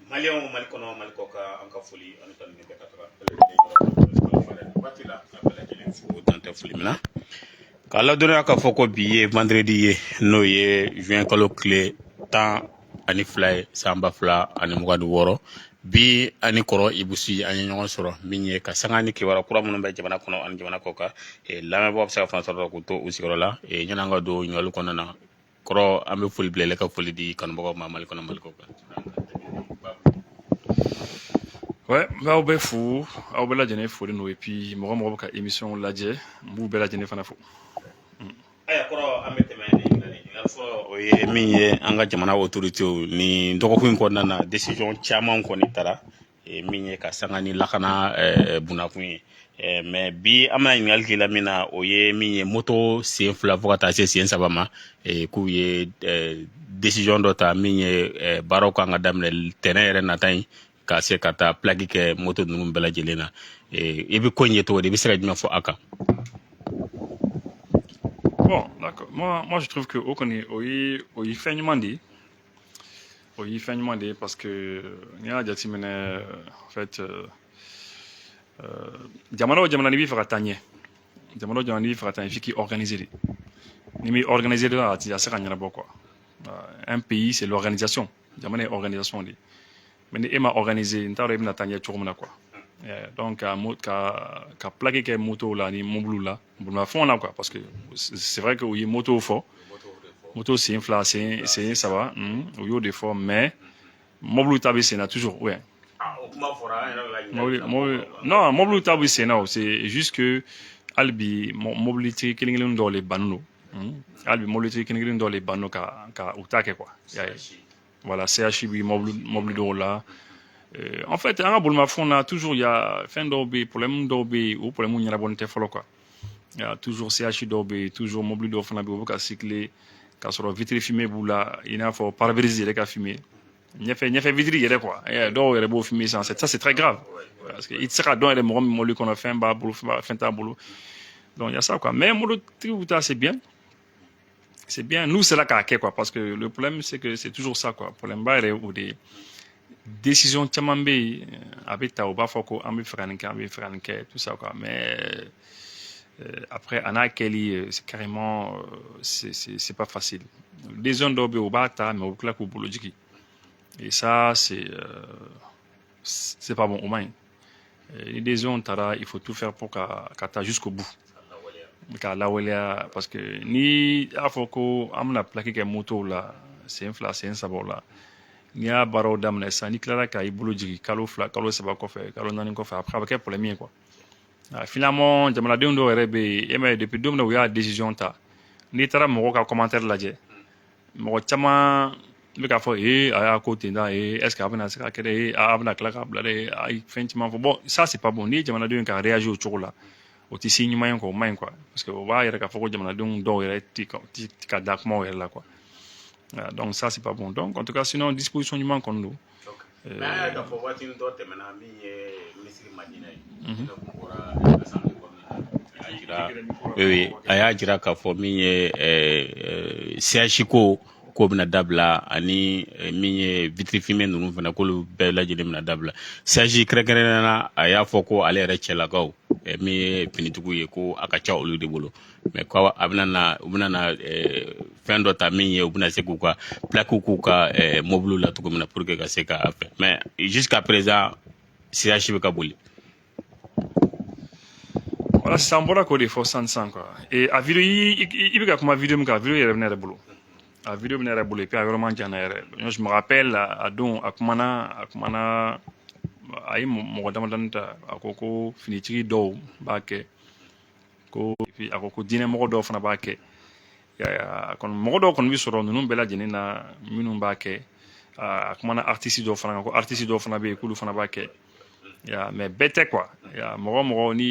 Malien o malikono malikoka anka foli an tan ni bekatra batila abela jelen fu tante foli mina kala donna ka foko biye vendredi ye no ye juin kalo clé tan ani fly samba fla ani mugadu woro bi ani koro ibusi ani ɲɔgɔn sɔrɔ min ye ka sanga ni kibaruya kura minnu bɛ jamana kɔnɔ ani jamana kɔ kan lamɛnbaaw bɛ se ka fana sɔrɔ k'u to u sigiyɔrɔ la ɲɛna an ka don ɲininkali kɔnɔna na kɔrɔ an bɛ foli bila ka foli di kanubagaw ma mali kɔnɔ mali kɔ kan. Ouais, aw bɛ fo aw bɛɛ lajɛlen foli n'o et puis mɔgɔ mɔgɔ bɛ ka émission lajɛ n b'u bɛɛ lajɛlen fana fo. Aya kɔrɔ an bɛ tɛmɛ ni fɔ o ye min ye an ka jamana autorités ni dɔgɔkun kɔnɔna na décision caman kɔni taara min ye ka sanga ni lakana bunakun ye mais bi an bɛna ɲininkali k'i la min na o ye min ye moto sen fila fo ka taa se sen saba ma k'u ye décision dɔ ta min ye baaraw kan ka daminɛ tɛnɛn yɛrɛ nata in ka se ka taa plaki kɛ moto ninnu bɛɛ lajɛlen na i bɛ ko in ye cogo di i bɛ se ka jumɛn fɔ a kan. Bon, d'accord. Moi, je trouve que au fait demandé, parce que il y a des en fait, jamano ni bi fera tanye, jamano ni bi fera tanye, qui organiser, ni mi organiser là, il y a ça qu'on y a quoi. Un pays, c'est l'organisation. Jamano est organisation dit. Mais ni ema organiser, n'ta rebe na tanye chourum quoi. Donc ka plaquer que moto là ni mobile là bon fond là quoi parce que c'est vrai que oui moto fort moto c'est une fla c'est ça va oui des fois mais mobile tabi c'est toujours ouais non mobile tabi c'est non c'est juste que albi mobilité killing dans les banno albi mobilité killing dans les banno ka utake quoi voilà CHB mobile do là. En fait, en Aboulma Fona, toujours il y a fin d'obé, problème d'obé ou problème où il y a la bonne follow quoi. Il y a toujours CH d'obé, toujours mobile d'offre ou qu'à cycler, qu'à sur vitre fumée boula, il y a faut paraboliser les cas fumés. Il y a fait vitre y a quoi. Et donc il y a beau fumer ça c'est très grave. Parce que il sera dans les moments qu'on a fait un bas boulot, fait un boulot. Donc il y a ça quoi. Mais mon autre c'est bien. C'est bien. Nous c'est là qu'à quoi parce que le problème c'est que c'est toujours ça quoi. Problème bas ou des décision caman bɛ yen a bɛ ta o b'a fɔ ko an bɛ fɛ ka nin kɛ an bɛ fɛ ka nin kɛ tout ça quoi mais après a n'a kɛli c'est carrément c'est pas facile décision dɔw bɛ yen o b'a ta mais o bɛ tila k'u bolo jigin et ça c'est pas bon o man ɲi ni décision taara il faut tout faire pour ka taa jusqu'au bout k'a lawaleya parce que ni y'a fɔ ko an bɛna plaki kɛ moto la sen fila sen saba la n'i y'a baaraw daminɛ sisan n'i tilara k'a i bolo jigin kalo fila kalo saba kɔfɛ kalo naani kɔfɛ après a bɛ kɛ problème ye quoi finalement jamanadenw dɔw yɛrɛ bɛ yen e ma ye depuis don min na u y'a décision ta n'i taara mɔgɔw ka commentaire lajɛ mɔgɔ caman bɛ k'a fɔ a y'a ko ten tan est ce que a bɛna se ka kɛ dɛ a bɛna tila k'a bila dɛ a ye fɛn caman fɔ bon ça c'est pas bon n'i ye jamanadenw ka réagir o cogo la o tɛ se ɲuman ye quoi o man ɲi quoi parce que o b'a yɛrɛ k'a fɔ ko jamanadenw dɔw yɛrɛ tɛ ka da kumaw yɛrɛ la quoi. Donc ça c'est pas bon donc en tout cas sinon disposition du manque nous oui a y'a jira k'a fɔ min ye CH ko bɛna dabila ani min ye vitre fumée ninnu fana k'olu bɛɛ lajɛlen bɛna dabila CH kɛrɛnkɛrɛnnenya na a y'a fɔ ko ale yɛrɛ cɛlakaw min ye finitigiw ye ko a ka ca olu de bolo mais ko a bɛna na u bɛna na fɛn dɔ ta min ye u bɛna se k'u ka plaque k'u ka mobile la cogo min na pour que ka se ka fɛ mais jusqu'à présent CH bɛ ka boli. Voilà sisan n bɔra k'o de fɔ sisan quoi et a vidéo i bɛ ka kuma vidéo min kan a vidéo yɛrɛ bɛ ne yɛrɛ bolo a vidéo bɛ ne yɛrɛ bolo et puis a yɔrɔ man jan na yɛrɛ je me rappelle a don a kumana a ye mɔgɔ damadɔni ta a ko finitigi dɔw b'a kɛ ko et puis a ko diinɛmɔgɔ dɔw fana b'a kɛ mɔgɔ dɔw kɔni bɛ sɔrɔ ninnu bɛɛ lajɛlen na minnu b'a kɛ a kumana artiste dɔw fana kan ko artiste dɔw fana bɛ yen k'olu fana b'a kɛ mais bɛɛ tɛ quoi mɔgɔ ni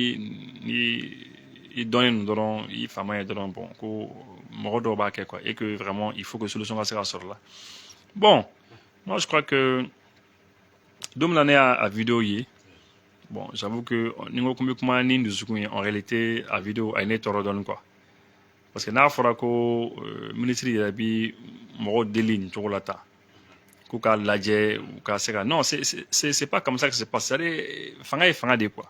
i dɔnnen dɔrɔn i faama ye dɔrɔn bon ko mɔgɔ dɔw b'a kɛ quoi et que vraiment il faut que solution ka se ka sɔrɔ la bon moi je crois que don min na ne y'a vidéo ye bon j'avoue que ni ko kun bɛ kuma ni dusukun ye en réalité a vidéo a ye ne tɔɔrɔ dɔɔnin quoi parce que n'a fɔra ko ministre yɛrɛ bi mɔgɔw deli nin cogo la tan k'u k'a lajɛ u ka se ka non c'est pas comme ça que ça se passe, c'est-à-dire fanga ye fanga de ye quoi,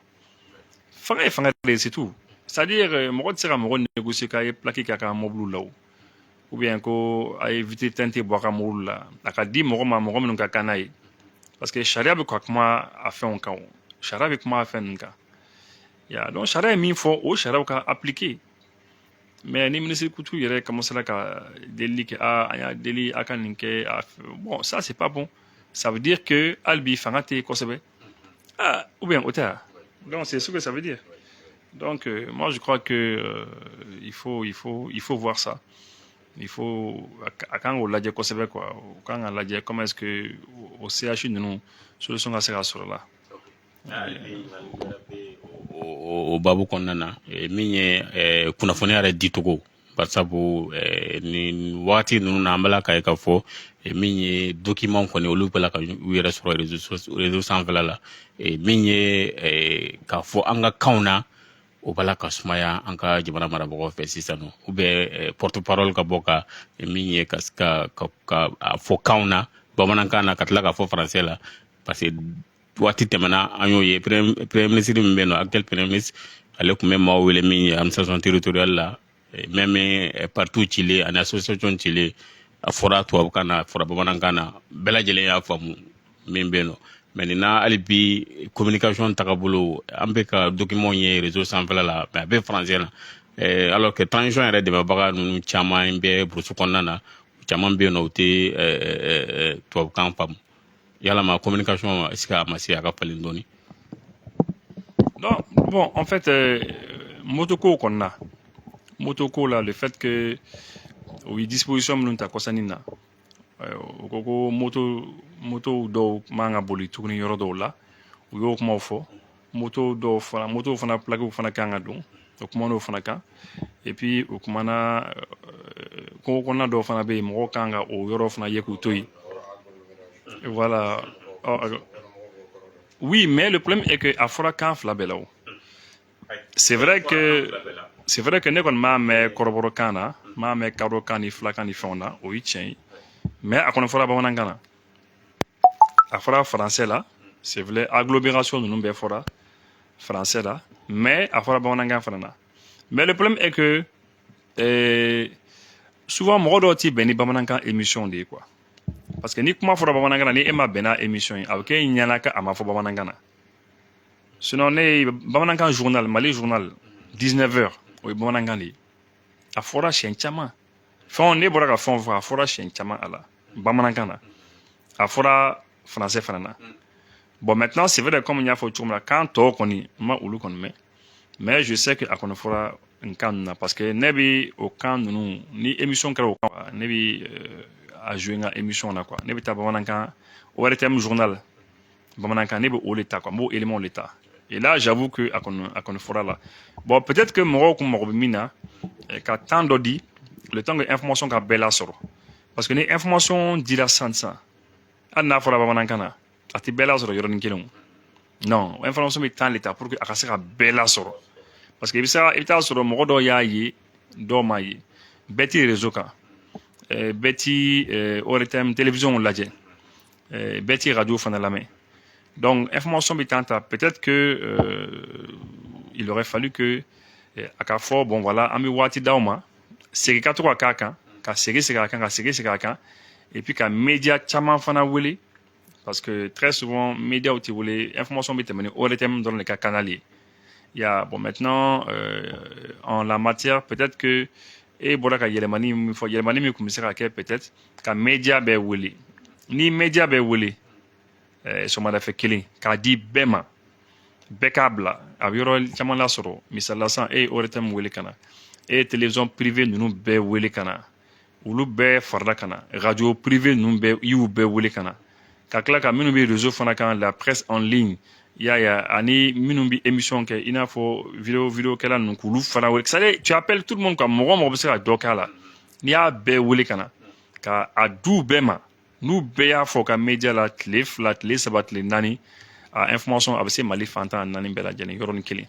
fanga ye fanga de ye c'est tout, c'est-à-dire mɔgɔ tɛ se ka mɔgɔ négocier k'a ye plaque k'a ka mobile la o ou bien ko a ye vitre teintée bɔ a ka mobile la a ka di mɔgɔ ma mɔgɔ minnu ka kan n'a ye parce que sariya bɛ ka kuma a fɛnw kan o, sariya bɛ kuma a fɛn ninnu kan donc sariya ye min fɔ o sariyaw ka appliquer. Mais ni ministre couture yɛrɛ commencera ka deli kɛ an y'a deli a ka nin kɛ bon ça c'est pas bon, ça veut dire que hali bi fanga tɛ kosɛbɛ ou bien o tɛ donc c'est ce que ça veut dire. Donc moi je crois que il faut voir ça, il faut a kan k'o lajɛ kosɛbɛ quoi, o kan ka lajɛ comment est-ce que o CHU ninnu solution ka se ka sɔrɔ la. o babu kɔnɔna na min ye kunnafoni yɛrɛ dicogo basabu ni wagati ninnu na an bɛla ka ye k'a fɔ min ye document kɔni olu bɛla ka u yɛrɛ sɔrɔ réseau sanfɛla la min ye k'a fɔ an ka kanw na o b'ala ka sumaya an ka jamana marabagaw fɛ sisan nɔ ou bien porte parole ka bɔ ka min ye ka fɔ kanw na bamanankan na ka tila ka fɔ français la parce que waati tɛmɛna an y'o ye premier ministre min bɛ yen nɔ actuel premier ministre ale tun bɛ maaw wele min ye administration territoriale la même partout cilen ani association cilen a fɔra tubabukan na a fɔra bamanankan na bɛɛ lajɛlen y'a faamu min bɛ yen nɔ maintenant hali bi communication tagabolo an bɛ ka document ye réseau sanfɛla la mais a bɛ français la alors que transition yɛrɛ dɛmɛbaga ninnu caman bɛ burusi kɔnɔna na caman bɛ yen nɔ u tɛ tubabukan faamu. Yalama communication est-ce que a ma se a ka falen dɔɔni? Non, bon, en fait, motoko qu'on a, motoko là, le fait que oui disposition nous ta kosanina, koko moto do manga boli tukuni yoro do la, ou yo kuma fo, moto fana plaque ou fana kanga don, donc mo no fana kan, et puis ou kuma na ko na do fana be mo kanga o yoro fana yeku toyi. Voilà. Oui, mais le problème est que Afra kan fila bɛɛ la o. C'est vrai que ne kɔni m'a mɛn kɔrɔbɔrɔkan na, m'a mɛn kadɔkan ni filakan ni fɛnw na, o ye tiɲɛ ye. Mais a kɔni fɔra bamanankan na. A fɔra français la, c'est vrai agglomération ninnu bɛɛ fɔra français la, mais a fɔra bamanankan fana na. Mais le problème est que souvent mɔgɔ dɔw tɛ bɛn ni bamanankan émission de ye quoi. Parce que ni kuma fɔra bamanankan na ni e ma bɛnna émission ye a bɛ kɛ ɲɛna ka a ma fɔ bamanankan na. Sinon ne ye bamanankan journal Mali journal 19h o ye bamanankan de ye. A fɔra siɲɛ caman. Fɛnw ne bɔra ka fɛnw fɔ a fɔra siɲɛ caman a la bamanankan na. A fɔra français fana na. Bon maintenant c'est vrai comme n y'a fɔ cogo min na kan tɔw kɔni n ma olu kɔni mɛn. Mais je sais que a kɔni fɔra nin kan ninnu na parce que ne bɛ o kan ninnu ni émission kɛra o kan ne bɛ a jouer nka émission na quoi, ne bɛ taa bamanankan ORTM journal bamanankan ne bɛ o de ta quoi, n b'o élément de ta. Et là j'avoue que a kɔni fɔra la. Bon peut-être que mɔgɔw kun mago bɛ min na ka temps dɔ di le temps que information ka bɛɛ lasɔrɔ parce que ni information dira sisan hali n'a fɔra bamanankan na a tɛ bɛɛ lasɔrɔ yɔrɔnin kelen o. Non information bɛ temps de ta pour que a ka se ka bɛɛ lasɔrɔ parce que i bɛ taa sɔrɔ mɔgɔ dɔw y'a ye dɔw m'a ye bɛɛ tɛ réseau kan. Bɛɛ ti ORTM télévision lajɛ bɛɛ ti radio fana lamɛn donc information bɛ temps ta peut-être que il aurait fallu que a ka fɔ bon voilà an bɛ waati d'aw ma segin ka to ka k'a kan ka segin a kan ka segin a kan et puis ka média caman fana wele parce que très souvent médiaw tɛ wele information bɛ tɛmɛ ni ORTM dɔrɔn de ka canal ye. Il y a bon maintenant en la matière peut-être que e bɔra ka yɛlɛmani min fɔ yɛlɛmani min tun bɛ se ka kɛ peut-être ka média bɛɛ wele ni média bɛɛ wele sɔgɔmada fɛ kelen k'a di bɛɛ ma bɛɛ k'a bila a bɛ yɔrɔ caman lasɔrɔ misali la sisan e ye ORTM wele ka na e ye télévision privée ninnu bɛɛ wele ka na olu bɛɛ farala ka na radio privée ninnu bɛɛ i y'u bɛɛ wele ka na ka tila ka minnu bɛ réseau fana kan la presse en ligne yaya ani minnu bɛ émission kɛ i n'a fɔ vidéo kɛla ninnu k'olu fana wele c'est-à-dire tu appelles tout le monde quoi mɔgɔ bɛ se ka dɔ k'a la n'i y'a bɛɛ wele ka na ka a du bɛɛ ma n'u bɛɛ y'a fɔ ka média la tile 2 tile 3 tile 4 a information a bɛ se Mali fantan 4 bɛɛ lajɛlen yɔrɔnin kelen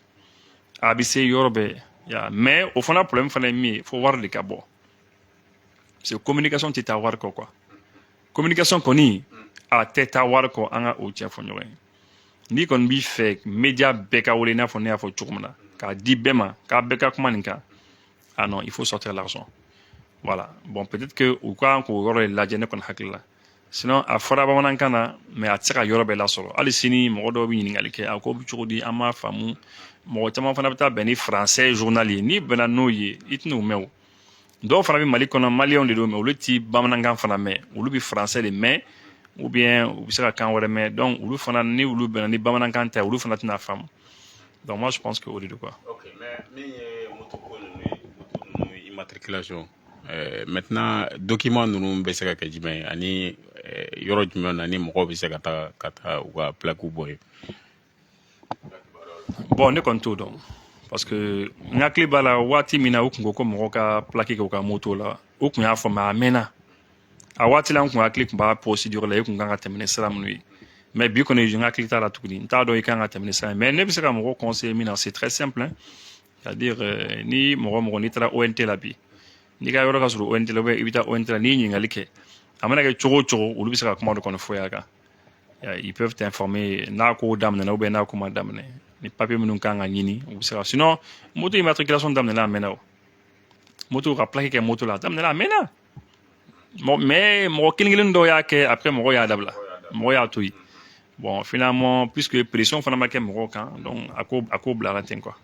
a bɛ se yɔrɔ bɛɛ mais o fana problème fana ye min ye fo wari de ka bɔ parce que communication tɛ taa wari kɔ quoi communication kɔni a tɛ taa wari kɔ an ka o tiɲɛ fɔ ɲɔgɔn ye n'i kɔni b'i fɛ média bɛɛ ka wele i n'a fɔ ne y'a fɔ cogo min na k'a di bɛɛ ma k'a bɛɛ ka kuma nin kan ah non il faut sortir l'argent voilà bon peut-être que u kan k'o yɔrɔ de lajɛ ne kɔni hakili la sinon a fɔra bamanankan na mais a tɛ se ka yɔrɔ bɛɛ lasɔrɔ hali sini mɔgɔ dɔw bɛ ɲininkali kɛ a ko bɛ cogo di an m'a faamu mɔgɔ caman fana bɛ taa bɛn ni français journal ye n'i bɛnna n'o ye i tɛn'o mɛn o dɔw fana bɛ mali kɔnɔ maliyɛnw de don mais olu ti bamanankan fana mɛn olu bɛ français de mɛn ou bien u bɛ se ka kan wɛrɛ mɛn donc olu fana ni olu bɛnna ni bamanankan tɛ olu fana tɛna faamu donc moi je pense que o de don quoi. ok mais min ye moto ko ninnu ye moto ninnu immatriculation maintenant document ninnu bɛ se ka kɛ jumɛn ye ani yɔrɔ jumɛn na ni mɔgɔw bɛ se ka taa u ka plaque bɔ yen. bon ne kɔni t'o dɔn parce que n hakili b'a la waati min na u tun ko ko mɔgɔ ka plaque kɛ u ka moto la u tun y'a fɔ mais a mɛnna a waati la n kun hakili tun b'a procédure la e kun kan ka tɛmɛ ni sira minnu ye mais bi kɔni n hakili t'a la tuguni n t'a dɔn i kan ka tɛmɛ ni sira ye mais ne bɛ se ka mɔgɔ conseiller min na c'est très simple hein c'est-à-dire ni mɔgɔ n'i taara ONT la bi n'i ka yɔrɔ ka sɔrɔ ONT la i bɛ taa ONT la n'i ye ɲininkali kɛ a mana kɛ cogo o cogo olu bɛ se ka kuma dɔ kɔni fɔ y'a kan ils peuvent t'informer n'a ko daminɛna ou bien n'a ko ma daminɛ ni papier minnu kan ka ɲini u bɛ se ka sinon moto immatriculation daminɛna a mɛnna o moto ka plaque kɛ moto la a daminɛna a mɛnna mais mɔgɔ kelen dɔw y'a kɛ après mɔgɔ y'a dabila mɔgɔ y'a to yen bon finalement puisque pression fana ma kɛ mɔgɔw kan donc a ko bilara ten quoi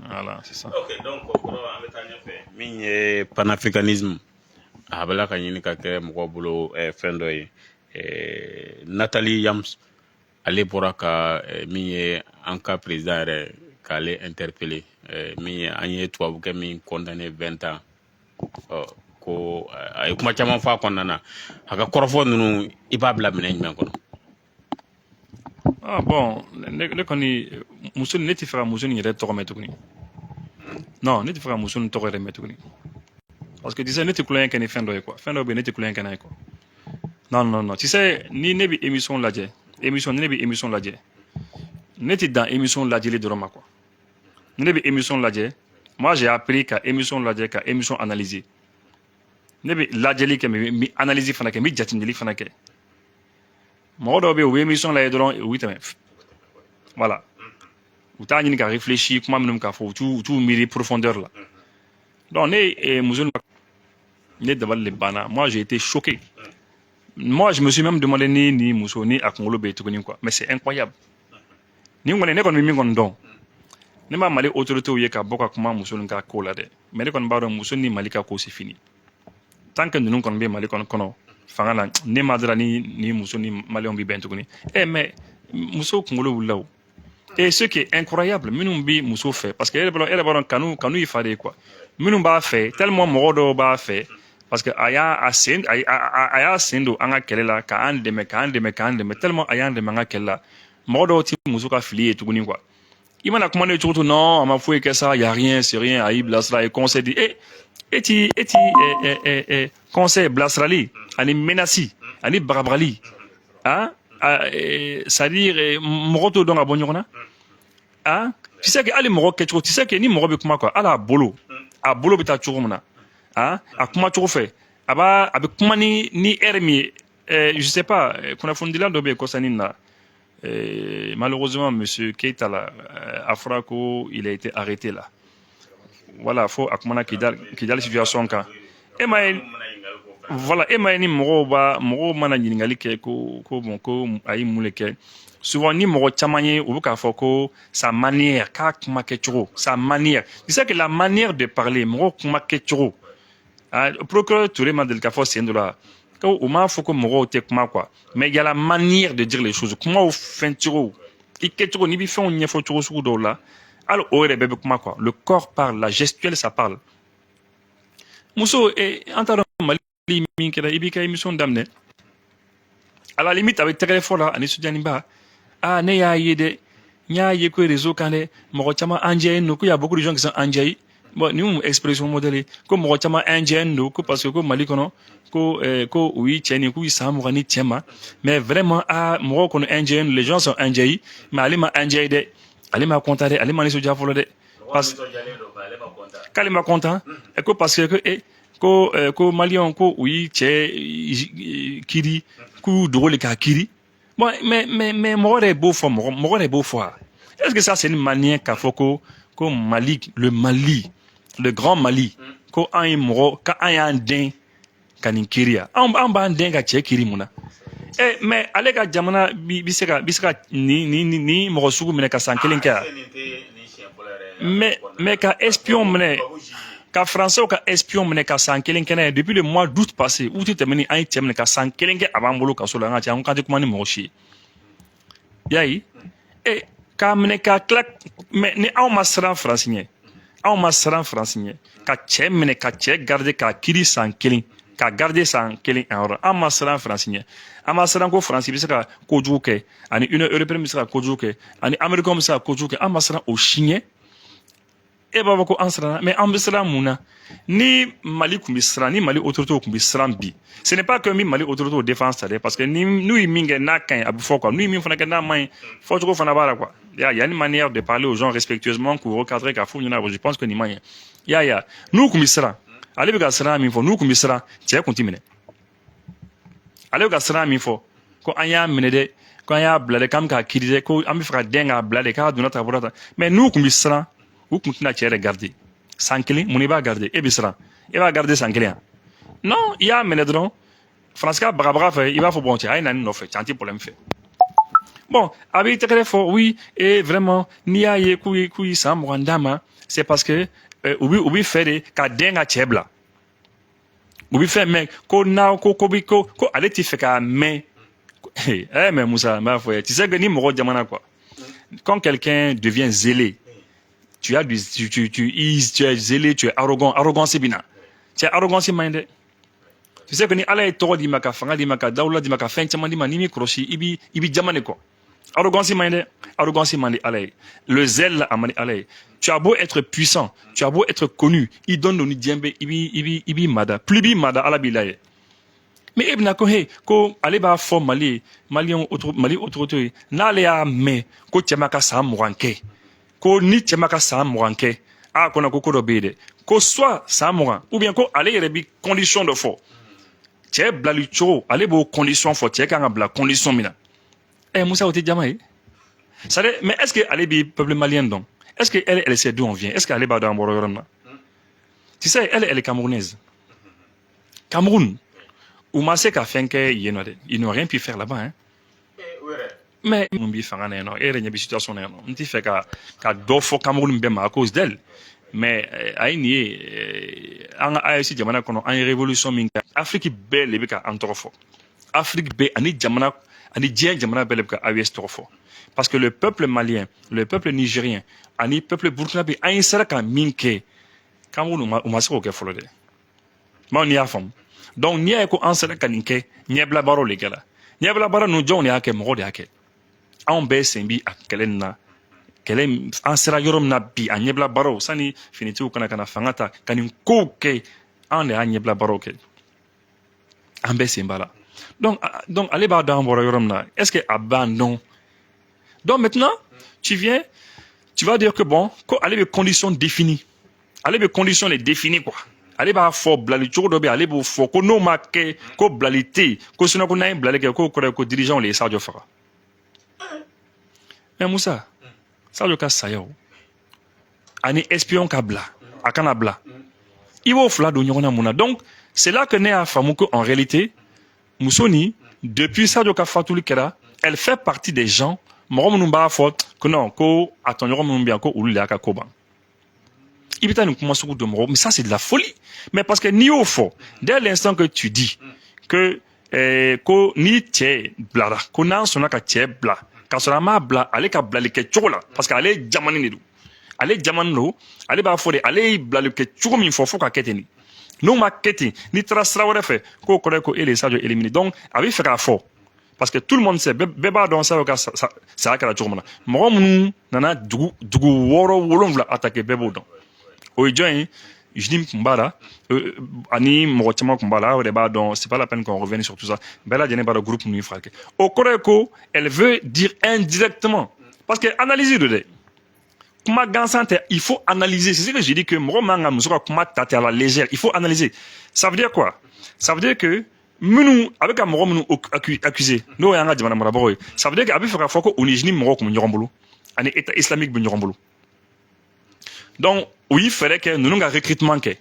voilà c'est ça. ok donc kɔrɔ an bɛ taa ɲɛfɛ min ye panafricanisme a bɛla ka ɲini ka kɛ mɔgɔw bolo fɛn dɔ ye Nathalie Yams ale bɔra ka min ye an ka président yɛrɛ k'ale interpeller min ye an ye tubabukɛ min condamné 20 ans ko a ye kuma caman fɔ a kɔnɔna na a ka kɔrɔfɔ ninnu i b'a bila minɛ jumɛn kɔnɔ. ah bon ne kɔni muso ne tɛ fɛ ka muso nin yɛrɛ tɔgɔ mɛn tuguni non ne tɛ fɛ ka muso nin tɔgɔ yɛrɛ mɛn tuguni parce que tu sais ne tɛ kulonkɛ kɛ ni fɛn dɔ ye quoi fɛn dɔ bɛ yen ne tɛ kulonkɛ kɛ n'a ye quoi non tu sais ni ne bɛ émission lajɛ ni ne bɛ émission lajɛ ne tɛ dan émission lajɛli dɔrɔn ma quoi ni ne bɛ émission lajɛ moi j'ai appris ka émission lajɛ ka émission analyser ne bɛ lajɛli kɛ mɛ n bɛ analyse fana kɛ n bɛ jateminɛli fana kɛ mɔgɔ dɔw bɛ yen u bɛ émission lajɛ dɔrɔn u bɛ tɛmɛ voilà u t'a ɲini ka réfléchir kuma minnu k'a fɔ u t'u miiri profondeur la donc ne muso ne dabali de banna moi j'ai été choqué moi je me suis même demandé ni muso ni a kunkolo bɛ yen tuguni quoi mais c'est incroyable ni kɔni ne kɔni bɛ min kɔni dɔn ne ma mali autorités ye ka bɔ ka kuma muso nin ka ko la dɛ mais ne kɔni b'a dɔn muso ni mali ka ko c'est fini tant que ninnu kɔni bɛ mali kɔnɔ fanga la ne ma dara ni muso ni maliyɛnw bɛ bɛn tuguni mais muso kunkolo wulila o et ce qui est incroyable minnu bɛ muso fɛ parce que e yɛrɛ b'a dɔn kanu y'i fa de ye quoi minnu b'a fɛ tellement mɔgɔ dɔw b'a fɛ parce que a y'a sen don an ka kɛlɛ la k'an dɛmɛ tellement a y'an dɛmɛ an ka kɛlɛ la mɔgɔ dɔw tɛ muso ka fili ye tuguni quoi i mana kuma ne cogo to non a ma foyi kɛ ça y a rien c'est rien a y'i bilasira a ye conseil di e ti conseil bilasirali ani menace ani bagabagali c'est-à-dire mɔgɔ t'o dɔn ka bɔ ɲɔgɔn na tu sais que hali mɔgɔ kɛcogo tu sais que ni mɔgɔ bɛ kuma quoi hali a bolo bɛ taa cogo min na a kuma cogo fɛ a bɛ kuma ni air min ye je sais pas kunnafonidila dɔ bɛ yen kɔsani na malheureusement monsieur Keita là a fɔra ko il a été arrêté là voilà fo a kumana Kidali situation kan voilà e ma ye ni mɔgɔw mana ɲininkali kɛ ko bon ko a ye mun de kɛ souvent ni mɔgɔ caman ye u bɛ k'a fɔ ko sa manière k'a kuma kɛcogo sa manière tu sais que la manière de parler mɔgɔw kuma kɛcogo procureur Touré ma deli k'a fɔ sen dɔ la ko u m'a fɔ ko mɔgɔw tɛ kuma quoi mais il y a la manière de dire les choses kumaw fɛn cogo i kɛcogo n'i bɛ fɛnw ɲɛfɔ cogo sugu dɔw la hali o yɛrɛ bɛɛ bɛ kuma quoi le corps parle la gestuelle ça parle muso an t'a dɔn mali min kɛra i b'i ka émission daminɛ à la limite a bɛ tɛgɛrɛ fɔ la ani sojaniba ne y'a ye dɛ n y'a ye ko réseau kan dɛ mɔgɔ caman anjɛyen don ko y a beaucoup de gens qui sont anjɛyi bon ni mun expression modèle ko mɔgɔ caman anjɛyen don ko parce que ko mali kɔnɔ ko u y'i cɛ nin k'u y'i san 20 ni cɛ ma mais vraiment mɔgɔw kɔni anjɛyen don les gens sont anjɛyi mais ale ma anjɛyi dɛ ale ma content dɛ ale ma nisɔndiya fɔlɔ dɛ parce k'ale ma content ko parce que ko malien ko oui cɛ kiri k'u dogo le k'a kiri bon mais mɔgɔ de b'o fɔ mɔgɔ de b'o fɔ est-ce que ça c'est une manière k'a fɔ ko Mali le grand Mali ko an ye mɔgɔ k'an y'an den ka nin kiri ya an b'an den ka cɛ kiri mun na mais ale ka jamana bi se ka ni mɔgɔ sugu minɛ ka san kelen kɛ mais ka espion minɛ ka français ka espion minɛ ka san kelen kɛ depuis le mois d'août passé août tɛmɛni an ye cɛ minɛ ka san kelen kɛ a b'an bolo kaso la an ka cɛ an kan tɛ kuma ni mɔgɔ si ye yayi k'a minɛ ka tila mais ni anw ma siran France ɲɛ ka cɛ minɛ ka cɛ garder ka kiri san kelen ka garder san kelen en yɔrɔ an ma siran France ɲɛ an ma siran ko France bɛ se ka kojugu kɛ ani Union européenne bɛ se ka kojugu kɛ ani américain bɛ se ka kojugu kɛ an ma siran o si ɲɛ e b'a fɔ ko an siranna mais an bɛ siran mun na ni Mali tun bɛ siran ni Mali autorités tun bɛ siran bi ce n'est pas que min Mali autorités défense ta dɛ parce que n'u ye min kɛ n'a ka ɲi a bɛ fɔ quoi n'u ye min fana kɛ n'a man ɲi fɔcogo fana b'a la quoi il y a une manière de parler aux gens respectueusement k'u recadrer k'a f'u ɲɛna je pense que nin man ɲi ya n'u tun bɛ siran ale bɛ ka siran min fɔ n'u tun bɛ siran cɛ tun tɛ minɛ ale bɛ ka siran min fɔ ko an y'a minɛ dɛ ko an y'a bila dɛ k'an bɛ k'a kiri dɛ ko an bɛ fɛ ka den k'a bila dɛ k'a donna ta bɔra ta mais n'u tun bɛ siran u tun tɛna cɛ yɛrɛ garder san kelen mun i b'a garder e bɛ siran e b'a garder san kelen yan non i y'a minɛ dɔrɔn France ka bagabaga fɛ i b'a fɔ bon cɛ a ye na nin nɔfɛ cɛ an tɛ problème fɛ bon a b'i tɛgɛrɛ fɔ oui et vraiment n'i y'a ye k'u ye san 20 d'a ma c'est parce que u bɛ fɛ de ka den ka cɛ bila u bɛ fɛ mɛ ko ale tɛ fɛ k'a mɛn mais Moussa n b'a fɔ tu sais que ni mɔgɔ jamana quoi quand quelqu'un devient zélé tu es zélé, tu es arrogant. Arrogance bina. Tu es arrogance minded. Tu sais que ni ala est toro di maka, fanga di maka, daoula di maka, fin tchaman di ma, nimi kroshi, ibi jamane ko. Arrogance minded ala. Le zèle amani ala. Tu as beau être puissant, tu as beau être connu, il donne nous djembe, ibi mada, plus mada ala bilaye. Mais ibna ko ale ba fo Mali autorité, na ale a me ko tchemaka sa mouranke. Ko ni cɛma ka san 20 kɛ a kɔnɔ ko dɔ bɛ yen dɛ ko soit san 20 ou bien ko ale yɛrɛ bi condition dɔ fɔ cɛ bilali cogo ale b'o condition fɔ cɛ kan ka bila condition min na Moussa o tɛ jama ye c'est-à-dire mais est-ce que ale bi peuple malien dɔn est-ce que elle sait d'où on vient est-ce que ale b'a dɔn an bɔra yɔrɔ min na tu sais elle est camerounaise Cameroun u ma se ka fɛn kɛ yen nɔ dɛ ils n'ont rien pu faire là-bas hein mais mun b'i fanga na yen nɔ e yɛrɛ ɲɛ bɛ situation na yen nɔ n t'i fɛ ka dɔ fɔ Cameroun bɛɛ ma à cause d'elle mais a ye nin ye an ka AES jamana kɔnɔ an ye révolution min kɛ Afrique bɛɛ de bɛ ka an tɔgɔ fɔ Afrique bɛɛ ani diɲɛ jamana bɛɛ de bɛ ka AES tɔgɔ fɔ parce que le peuple malien le peuple nigérien ani peuple burkinabé an ye sera ka min kɛ Cameroun u ma se k'o kɛ fɔlɔ dɛ maaw n'i y'a faamu donc n'i y'a ye ko an sera ka nin kɛ ɲɛbila baaraw de kɛla ɲɛbila baara ninnu jɔnw de y'a kɛ mɔgɔw de y'a kɛ anw bɛɛ sen bi a kɛlɛ nin na kɛlɛ an sera yɔrɔ min na bi a ɲɛbila baaraw sani finitigiw kana fanga ta ka nin kow kɛ an de y'a ɲɛbila baaraw kɛ an bɛɛ sen b'a la donc ale b'a dɔn an bɔra yɔrɔ min na est-ce que a b'an dɔn donc maintenant tu vas dire que bon ko ale bɛ condition définie ale bɛ condition de définie quoi ale b'a fɔ bilali cogo dɔ bɛ ale b'o fɔ ko n'o ma kɛ ko bilali tɛ yen ko sinon ko n'an ye bilali kɛ k'o kɔrɔ ye ko dirigeant le ye Sadio faga mais Moussa Sadio ka saya o ani espion ka bila a kana bila i b'o fila don ɲɔgɔn na mun na donc c'est là que ne y'a faamu que en réalité muso ni depuis Sadio ka fatuli kɛra elle fait partie des gens mɔgɔ minnu b'a fɔ que non ko a tɔɲɔgɔn minnu bɛ yan ko olu de y'a ka ko ban i bɛ taa nin kuma sugu dɔ mɔgɔ mais ça c'est de la folie mais parce que n'i y'o fɔ dès l'instant que tu dis que ko ni cɛ bilara ko n'an sɔnna ka cɛ bila k'a sɔrɔ an m'a bila ale ka bilali kɛ cogo la parce que ale jamani de don ale b'a fɔ de ale ye bilali kɛ cogo min fɔ ka kɛ ten de n'o ma kɛ ten n'i taara sira wɛrɛ fɛ k'o kɔrɔ ye ko e de ye Sadio éliminé donc a bɛ fɛ k'a fɔ parce que tout le monde sait bɛɛ b'a dɔn Sadio ka saya kɛra cogo min na mɔgɔ minnu nana dugu 6-7 attaqué bɛɛ b'o dɔn o ye jɔn ye Jnim tun b'a la ani mɔgɔ caman tun b'a la aw de b'a dɔn c'est pas la peine qu'on revienne sur tout ça bɛɛ lajɛlen b'a dɔn groupe ninnu ye furakɛ o kɔrɔ ye ko elle veut dire indirectement parce que analyse do dɛ Kuma gansan tɛ, il faut analyser. C'est ce que j'ai dit que mɔgɔ man ka muso ka kuma ta à la légère. Il faut analyser. Ça veut dire quoi? Ça veut dire que minnu a bɛ ka mɔgɔ minnu accuser n'o y'an ka jamana marabagaw ye. Ça veut dire que a bɛ fɛ k'a fɔ ko Onigini mɔgɔw tun bɛ ɲɔgɔn bolo ani État islamique bɛ ɲɔgɔn bolo. Donc o y'i fɛɛrɛ kɛ ninnu ka recrutement kɛ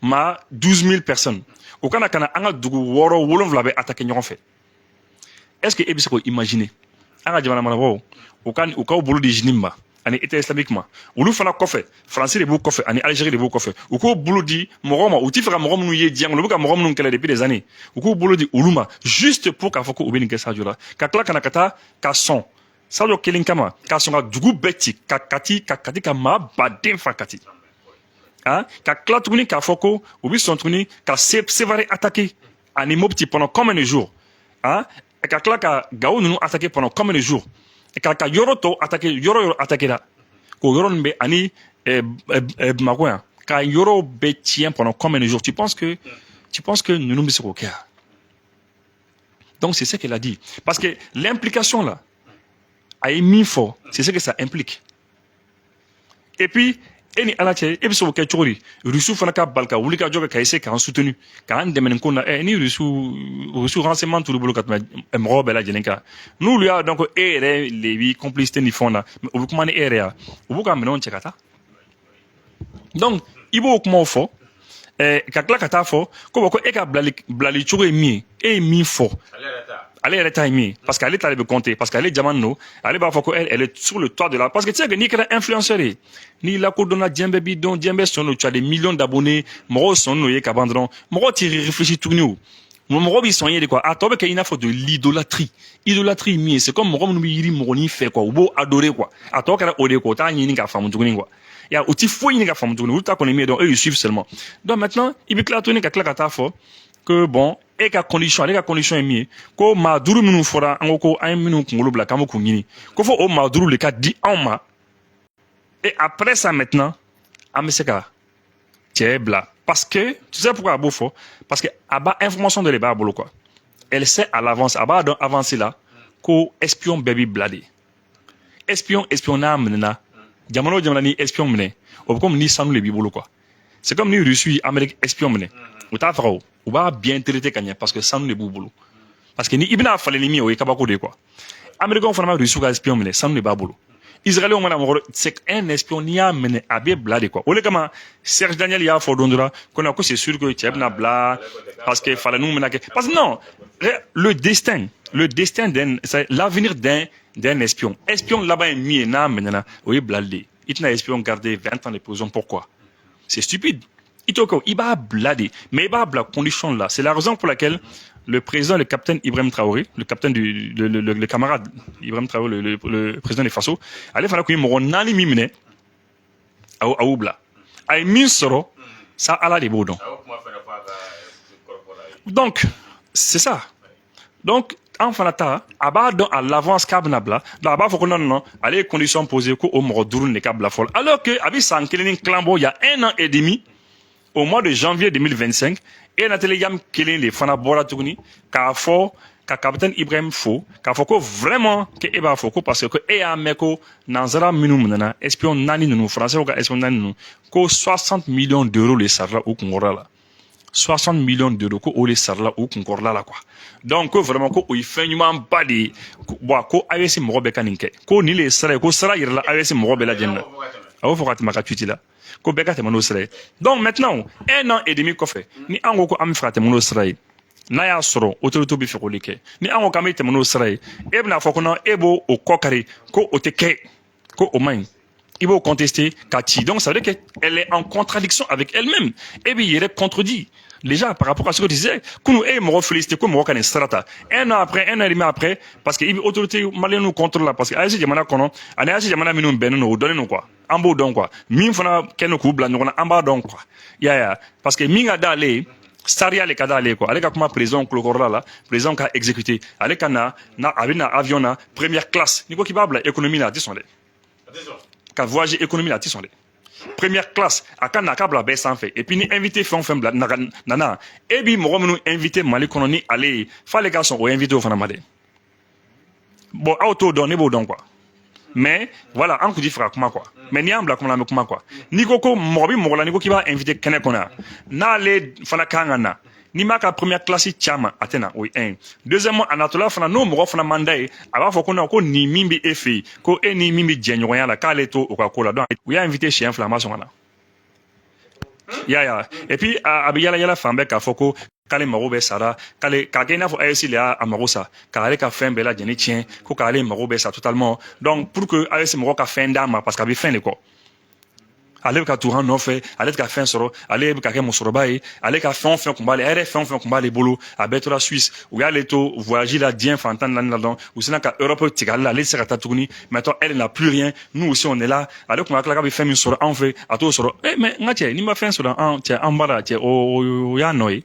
ma 12 000 personnes. O kana kana an ka dugu 6 7 bɛ attaquer ɲɔgɔn fɛ. Est-ce que e bɛ se k'o imaginer? An ka jamana marabagaw u k'aw bolo di Jnim ma ani État islamique ma. Olu fana kɔfɛ France de b'u kɔfɛ ani Algérie de b'u kɔfɛ. U k'o bolo di mɔgɔw ma. U t'i fɛ ka mɔgɔ minnu ye diɲɛ kɔnɔ, u bɛ ka mɔgɔ minnu kɛlɛ depuis des années. U k'o bolo di olu ma juste pour k'a fɔ ko u bɛ nin kɛ Sadio la. Ka tila kana ka taa ka sɔn Sadio kelen kama ka sɔn ka dugu bɛɛ ci ka Kati ka maa baden fa Kati. Hein? Ka tila tuguni k'a fɔ ko u bɛ sɔn tuguni ka Sévaré attaquer ani Mopti pendant combien de jours? Hein? Ka tila ka Gao ninnu attaquer pendant combien de jours? Ka yɔrɔ tɔw attaquer yɔrɔ attaquer la. Ko yɔrɔ ninnu bɛ ani Bamako yan ka yɔrɔ bɛɛ tiɲɛ pendant combien de jours? Tu penses que ninnu bɛ se k'o kɛ? Donc c'est ce qu'elle a dit. Parce que l'implication là a été mis fort. C'est ce que ça implique. Et puis et ni ala cɛ e bɛ se k'o kɛ cogo di? Russiw fana ka bali ka wuli ka jɔ ka essayer k'an soutenu k'an dɛmɛ nin ko in na. Ni Russiw renseignement t'olu bolo ka tɛmɛ mɔgɔw bɛɛ lajɛlen kan. N'olu y'a dɔn ko e yɛrɛ le b'i complicité ni fɛnw na o bɛ kuma ni e yɛrɛ ya u b'u ka minɛnw cɛ ka taa. Donc i b'o kumaw fɔ ka tila ka taa fɔ ko bon ko e ka bilali cogo ye min ye e ye min fɔ. Ale yɛrɛ ta ye min ye parce que ale ta de bɛ compter parce que ale jamana don ale b'a fɔ ko elle est sur le toit de la parce que tu sais que n'i kɛra influenceur ye n'i lakodɔnna diɲɛ bɛɛ b'i dɔn diɲɛ bɛɛ sɔn don tu as des millions d'abonnés mɔgɔw sɔn n'o ye ka ban dɔrɔn mɔgɔw t'i réfléchir tuguni o mɔgɔ b'i sɔn ye de quoi a tɔ bɛ kɛ i n'a fɔ de l'idolâtrie idolâtrie min ye c'est comme mɔgɔ minnu bɛ yiri mɔgɔnin fɛ quoi u b'o adorer quoi a tɔ kɛra o de quoi o t'a ɲini k'a faamu tuguni quoi ya o ti foyi ɲini ka faamu tuguni olu ta kɔni min ye dɔn eux ils suivent seulement donc maintenant i bɛ tila tuguni ka tila ka taa fɔ que bon e ka condition ale ka condition ye min ye ko maa 5 minnu fɔra an ko an ye minnu kunkolo bila k'an bɛ k'u ɲini ko fɔ o maa 5 de ka di anw ma et après ça maintenant an bɛ se ka cɛ bila parce que tu sais pourquoi a b'o fɔ parce que a b'a information dɔ de b'a bolo quoi elle sait à l'avance a b'a dɔn avancé la ko espion bɛɛ b'i bila de espion n'a minɛna jamana o jamana ni espion minɛ o bɛ comme ni sanu de b'i bolo quoi c'est comme ni Russie ye Amérique espion minɛ u t'a faga o u b'a bien traiter ka ɲɛ parce que sanu de b'u bolo parce que ni i bɛna falen ni min ye o ye kabako de ye quoi Américains fana bɛ Russie ka espion minɛ sanu de b'a bolo Israéliens mana mɔgɔ c'est un espion n'i y'a minɛ a bɛ bila de quoi o de kama Serge Daniel y'a fɔ don dɔ la ko c'est sûr que cɛ bɛna bila parce que falenniw bɛna kɛ parce que non le destin c'est l'avenir d'un espion laban ye min ye n'a minɛna o ye bilali de ye i tɛna espion garder 20 ans de prison pourquoi c'est stupide il b'a blindé, mais il b'a blindé condition là. C'est la raison pour laquelle le président, le capitaine Ibrahim Traoré, le capitaine le camarade Ibrahim Traoré, le président des Faso, allait faire qu'il m'aura nani mimine à Oubla. À Minsoro, ça a la des boudons. Donc, c'est ça. Donc, en fanata, à l'avance kabnabla, là-bas, faut que non, allez, conditions posées, qu'au mordurun les kabla folle. Alors que, avec Sankelin Clambo, il y a 1 an et demi, au mois de janvier 2025, et Nathalie Yam Kelin les fana bora tuguni, k'a capitaine Ibrahim fo, k'a foko vraiment que eba foko parce que e a meko nanzara minu munana, espion nani nous français ou espion nani nous, ko 60 millions d'euros les sarla ou kongora là. 60 millions d'euros ko les sarla ou kongora là quoi. Donc vraiment ko il fait une badi, ko ayesi mobe kaninke, ko ni les sara ko sara yirla ayesi mobe la jenna. Awo foko atimaka tutila. Donc maintenant, 1 an et demi koffé, ni ango ko am frate mono sray. Na ya soro autorité bi feko like. Ni ango kam ite mono sray. Ebna foko na ebo o kokari ko oteke ko o main. Ibo contester Kati. Donc ça veut dire qu'elle est en contradiction avec elle-même. Et bien il est contredit. Déjà par rapport à ce que tu disais, qu'on est mort félicité comme mort strata. 1 an après, 1 an et demi après, parce que l'autorité malienne nous contrôle là, parce que Aïssi Jamana kono, Aïssi Jamana minum benu nous donne nous quoi, ambo donc quoi, min fana keno kubla nous amba donc quoi, ya, parce que minga dale, Staria le kada ale quoi, ale ka kuma président Klokorla là, président ka exécuté, ale kana na avina avion na première classe, ni ko kibabla économie là, disons les, ka voyager économie là, disons les. Première classe à kan nakabla be sans fait et puis ni invité fond bla nana et bi mo nous invité mali kononi aller fa les garçons ou invité au fana malé bon auto donner bon donc quoi mais voilà an kuti fera kuma quoi mais ni ambla kuma la kuma quoi ni koko mobi mola ni ko ki ba inviter kene kona na le fana kanga na ni ma ka première classe chama atena oui un deuxièmement anatola fana no mo fana mandai aba fo kona ko ni mimbi efi ko eni mimbi jenyoya la kale to o ka kola donc we a invité chez inflammation là ya et puis abiyala yala fambe ka foko kale mago be sara kale ka gena fo ASC le a mago sa kale ka fin bela jeni tien ko kale mago be sa totalement donc pour que ASC mago ka fin dama parce qu'abi fin le ko ale ka touran no fait ale ka fin soro ale ka ke mosoro bai ale ka fin combat le fin combat le bolo a beto la Suisse ou ya le to voyager la dien fantan là dedans ou sinon ka Europe tigala le sera tatuni maintenant elle n'a plus rien nous aussi on est là ale ko ka be fin mi soro en fait a to soro mais ngache ni ma fin soro en tie en bala tie o ya noi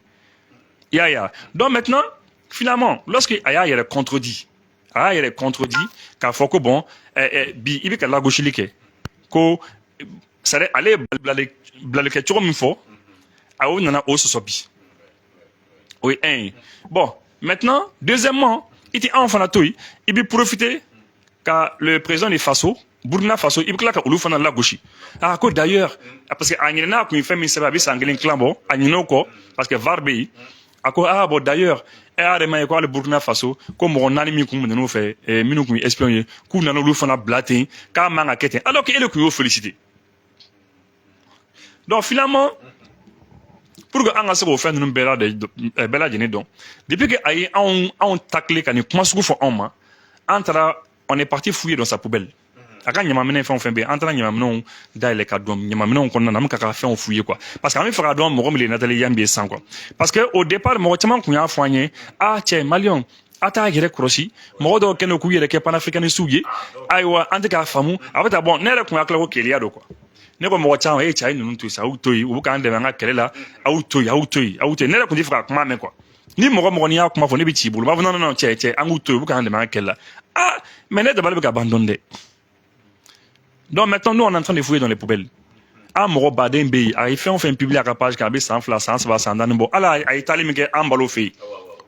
ya donc maintenant finalement lorsque aya il est contredit qu'a faut que bon bi ibi ka la gauche like ko c'est aller blale ke choro min fo awo nana o so bi oui un bon maintenant deuxièmement il était enfant na toy il bi profiter ka le président de Faso Burkina Faso il ka olu fana la gauche ko d'ailleurs parce que anyina ko mi fait mi seba bi sanglin clambo anyino ko parce que varbe ako bon d'ailleurs ma ko le Burkina Faso ko mo nani mi ko mo no fait minu ko espionner ku nana olu fana blatin ka manga kete alors que ele ko féliciter. Donc finalement, pour que anga se ko fɛn ninnu bɛɛ lajɛlen dɔn depuis que a ye anw tacler ka nin kuma sugu fɔ anw ma an taara on est parti fouiller dans sa poubelle a ka ɲamanminɛ fɛn o fɛn bɛ yen an taara ɲamanminɛw dayɛlɛ ka dɔn ɲamanminɛw kɔnɔna na an bɛ ka fɛnw fouiller quoi parce que an bɛ fɛ ka dɔn mɔgɔ min le Nathalie Yambi ye san quoi parce que au départ mɔgɔ caman tun y'a fɔ an ye cɛ maliyɛnw a t'a yɛrɛ kɔlɔsi mɔgɔ dɔw kɛlen k'u yɛrɛ kɛ panafricanistes ye ayiwa an tɛ k'a faamu a bɛ taa bon ne yɛrɛ tun hakili la ko keleya don quoi ne ko mɔgɔ caman cɛ ninnu to sa aw to yen u k'an dɛmɛ an ka kɛlɛ la aw to yen ne yɛrɛ tun tɛ fɛ ka kuma mɛn quoi ni mɔgɔ n'i y'a kuma fɔ ne bɛ ci i bolo b'a fɔ non cɛ an k'u to yen u k'an dɛmɛ an ka kɛlɛ la mais ne dabali bɛ ka ban dɔɔni dɛ donc maintenant nous on est en train de fouiller dans les poubelles mɔgɔ baden bɛ yen a ye fɛn o fɛn publier a ka page kan a bɛ san 2 san 3 san 4 bɔ ala a ye taali min kɛ an balo fɛ yen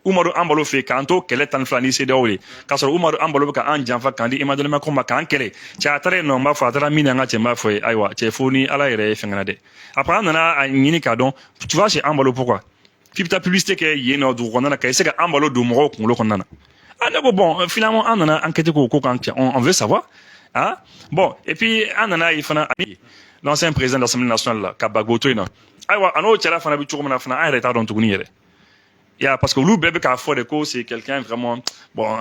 Umaru an balo fɛ k'an to kɛlɛ 12 ni CEDEAO ye k'a sɔrɔ Umaru an balo bɛ k'an janfa k'an di Emmanuel Macron ma k'an kɛlɛ cɛ a taara yen nɔ n b'a fɔ a taara min na an ka cɛ n b'a fɔ ye ayiwa cɛ fo ni ala yɛrɛ ye fɛngɛnna dɛ après an nana a ɲini k'a dɔn tu vas chez an balo pourquoi k'i bɛ taa publicité kɛ yen nɔ dugu kɔnɔna na ka se ka an balo don mɔgɔw kunkolo kɔnɔna na ne ko bon finalement an nana enquête ko k'an cɛ on veut savoir bon et puis an nana ye fana l'ancien président de l'Assemblée nationale la ka Gbagbo to yen nɔ ayiwa a n'o cɛla fana bɛ cogo min na fana an yɛrɛ t'a dɔn tuguni yɛrɛ. Parce que loup bébé qu'a fait de co c'est quelqu'un vraiment bon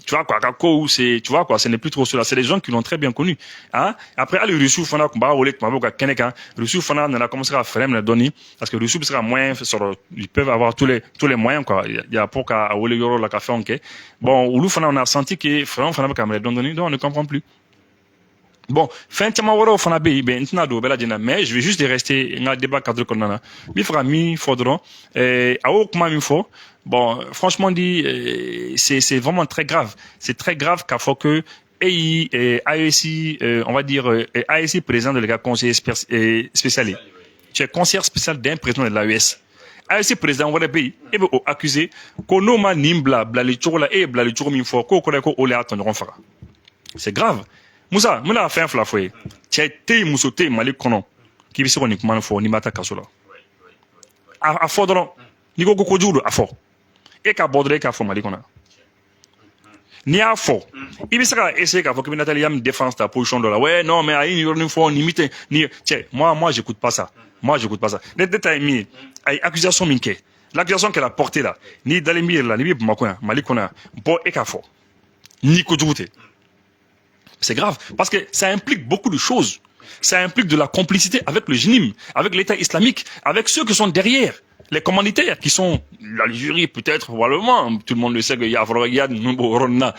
tu vois quoi c'est tu vois quoi ce n'est plus trop cela c'est des gens qui l'ont très bien connu après aller Russie fana combat ou les combat Keneka Russie fana on a commencé à faire me donner parce que Russie sera moins ils peuvent avoir tous les moyens quoi il y a pour qu'à ou les euro la café OK bon ou fana on a senti que vraiment fana ka me donner donc on ne comprend plus. Bon, fin de mois fana be ben ntina do bela dina mais je vais juste rester dans débat cadre konana mi fera mi faudra awo kuma mi fo bon franchement dit c'est vraiment très grave c'est très grave qu'à faut que AEC on va dire AEC président de l'état conseiller spécial tu es conseiller spécial d'un président de l'AES AEC président wala pays et be accusé ko no ma nimbla bla le chokola bla le choko mi fo ko ole attendre fara c'est grave. Moussa, moi la fin fla foye. Tchete musote mali kono. Ki bi se ko ni kuma fo ni mata kaso la. A fo dron. Ni ko ko judo a fo. E ka bodre ka fo mali kono. Ni a fo. I bi se ka essayer ka fo que Nathalie Yam défense ta position de là. Ouais, non mais ayi ni fo ni mite ni tchè, moi j'écoute pas ça. Les détails mi ay accusation minke. L'accusation qu'elle a portée là, ni Dalemir là, ni mali kono. Bon e ka fo. Ni ko jugote. C'est grave, parce que ça implique beaucoup de choses. Ça implique de la complicité avec le JNIM, avec l'État islamique, avec ceux qui sont derrière, les commanditaires, qui sont l'Algérie peut-être, probablement, tout le monde le sait qu'il y a Vrogayad, Ronna,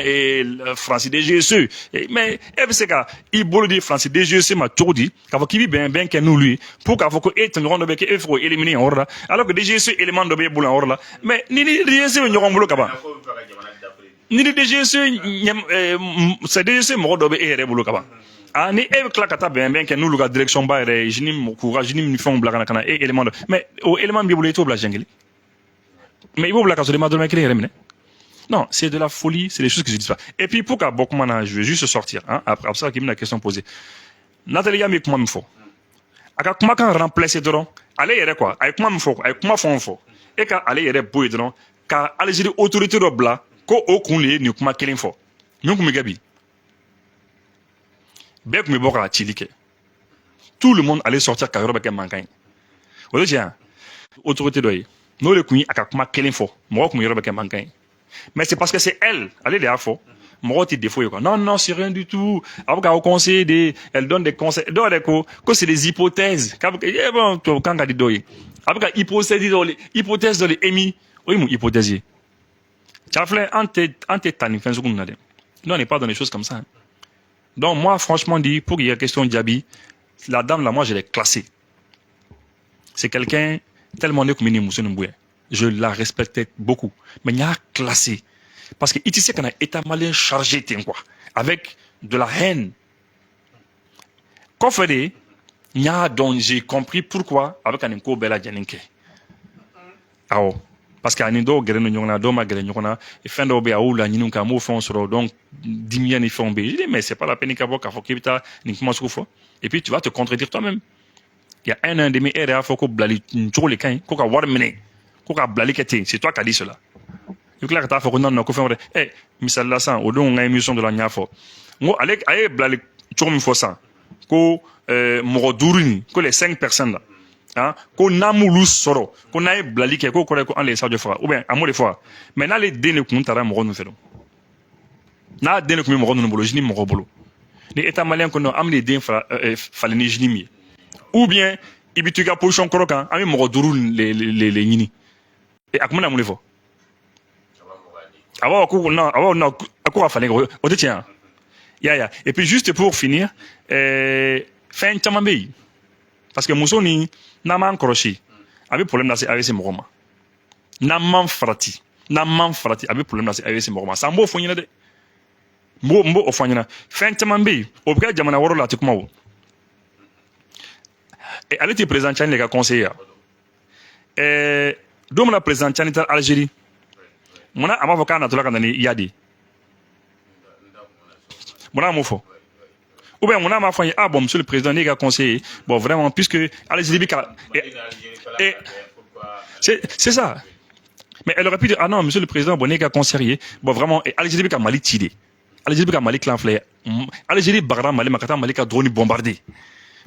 et Francis DGSE. Mais, FCK, il faut dire Francis DGSE m'a tout dit, qu'il faut qu'il vive bien que nous lui, pour qu'il faut qu'il ait un de il faut éliminer en ordre, alors que DGSE élément de bien en ordre, mais ni DGSE n'y aura pas. Ni DGSE c'est DGSE mo do be ere bulu kaba ni e kla kata ben que nous la direction ba ere jinim courage jinim ni fond bla kana élément mais au élément bi bulu to bla jengeli mais il faut bla ka so de madame kele remene Non, c'est de la folie, c'est des choses que je dis pas. Et puis, pour qu'à Bokmana, je vais juste sortir, hein, après ça, qui me la question posée. Nathalie Yami, comment me faut? Aka comment quand remplacer dron? Allez, yere quoi? Avec comment me faut? Avec comment font? Et quand allez, yere boy dron, car Algérie autorité de bla, ko o kunle ni kuma kelen fo. Nous comme gabi. Bek me boka chilike. Tout le monde allait sortir car roba ke mankain. Vous voyez, autorité de nous le kuni aka kuma kelen fo. Moi comme roba ke mankain. Mais c'est parce que c'est elle, allez les fo. Moi tu défaut quoi. Non non, c'est rien du tout. Après au conseil des elle donne des conseils. Donc que c'est des hypothèses. Quand bon quand dit doy. Après hypothèse de l'émi. Oui mon hypothèse. Chafle ante tani fin seconde nade. Non, on n'est pas dans des choses comme ça. Hein. Donc moi franchement dit pour qu'il y ait question de Diaby, la dame là moi je l'ai classée. C'est quelqu'un tellement né comme Moussa Mboué. Je la respectais beaucoup, mais il y a classé parce que ici qu'on a état malien chargé quoi, avec de la haine. Qu'on fait des, il y a donc j'ai compris pourquoi avec un inco bella janinke. Ah oh. Parce que anido gere no nyona do ma gere nyona e fendo be aula nyinu ka mo fon sur donc dimien ni fon be. Je dis mais c'est pas la peine qu'à voir qu'à faut kibita ni comment se faut. Et puis tu vas te contredire toi-même. Il y a un demi heure faut ko blali nchole kan ko ka war mene ko ka blali kete c'est toi qui as dit cela. Tu clair que tu faut non ko fon eh misal la san o don nga émission de la nyafo. Ngo avec ay blali chom mi fo ça. Ko mo duruni ko les 5 personnes là. Hein, qu'on a moulu soro, qu'on a blali ke ko kore ko en les sa de fois ou bien amour de fois. Mais na les dene ko ntara mo no felo. Na dene ko mo no bolo jini mo bolo. Les états maliens qu'on a amené den fallait ni jini mi. Ou bien ibituga position korokan ami mo duru les yini. Et akuma na mo le fo. Awa ko non, awa non, ko fallait o te tient. Ya. Et puis juste pour finir fin chamambe. Parce que Moussoni n'a pas accroché. Avec problème avec ses moroma. N'a pas frati. Avec problème avec ses moroma. Ça m'a fait une idée. Mbo ofanyana. Fin chamambe. Au cas jamana woro la tukuma. Et elle était présente chez les conseillers. Donc la présente chez l'Algérie. Mon avocat n'a pas kanani yadi. Mon amofo. Ou bien, on a ma foi, ah bon, monsieur le président, n'est qu'à conseiller. Bon, vraiment, puisque, allez-y, c'est ça. Mais elle aurait pu dire, ah non, monsieur le président, bon, n'est qu'à conseiller. Bon, vraiment, allez-y, qu'à Mali tidé. Allez-y, qu'à Mali clanflé. Allez-y, Bagra, Mali, Makata, Mali, qu'à drone bombardé.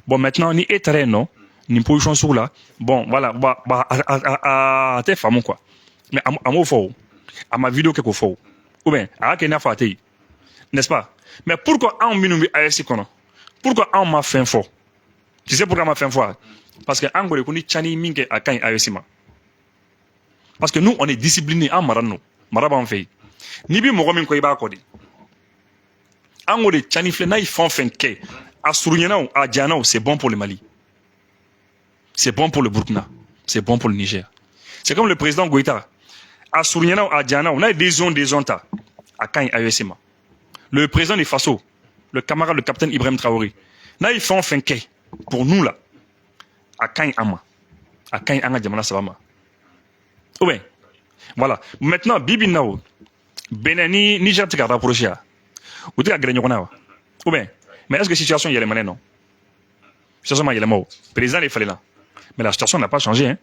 Bon, maintenant, ni éternel, non, ni position sur là. Bon, voilà, à tes femmes, quoi. Mais à mon faux, à ma vidéo, quelque faux. Ou bien, à Kenya Fatih. N'est-ce pas? Mais pourquoi on m'a fait kono? Pourquoi on m'a fait fort? Tu sais pourquoi on m'a fait fort? Parce que on connaît chani minke à kan ayesima. Parce que nous on est disciplinés en marano, maraba on fait. Ni bi mo min ko iba ko di. On connaît chani flena ils font fin ke. Asurunyana ou adjana c'est bon pour le Mali. C'est bon pour le Burkina, c'est bon pour le Niger. C'est comme le président Goïta. Asurunyana ou adjana on a des zones ta à kan ayesima. Le président des Faso, le camarade, le capitaine Ibrahim Traoré, là, ils font fin quai pour nous, là, à Kain Ama. À Kain Ama Djamana Sabama. Ou bien, voilà. Maintenant, Bibi Nao, Benani, Niger, tu as rapproché. Ou tu as gagné, ou bien, mais est-ce que la situation y est maintenant, non? La situation y est mort. Le président, il fallait là. Mais la situation n'a pas changé, hein.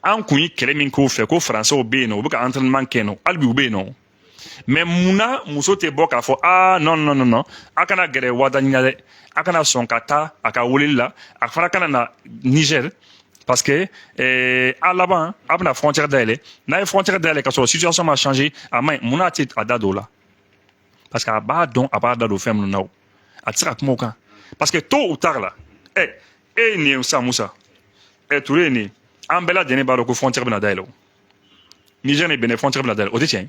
En Kouni, quel est min ko fait, ko français au B, non, ou bien entraînement, non, albi ou B, non. Mais Mouna, Mousso te bok à fo, ah, non. Akana gere wadanya de, akana son kata, aka wolila, akana kana na Niger, parce que, à là-bas, à la frontière d'aile, na frontière d'aile, quand la situation a changé, à main, Mouna tit à dado là. Parce qu'à bas don, à bas dado femme nous, à tirak moka. Parce que tôt ou tard là, ni Moussa Moussa, touré ni, en bella dene baro ko frontière d'aile. Niger n'est béné frontière d'aile, au détient.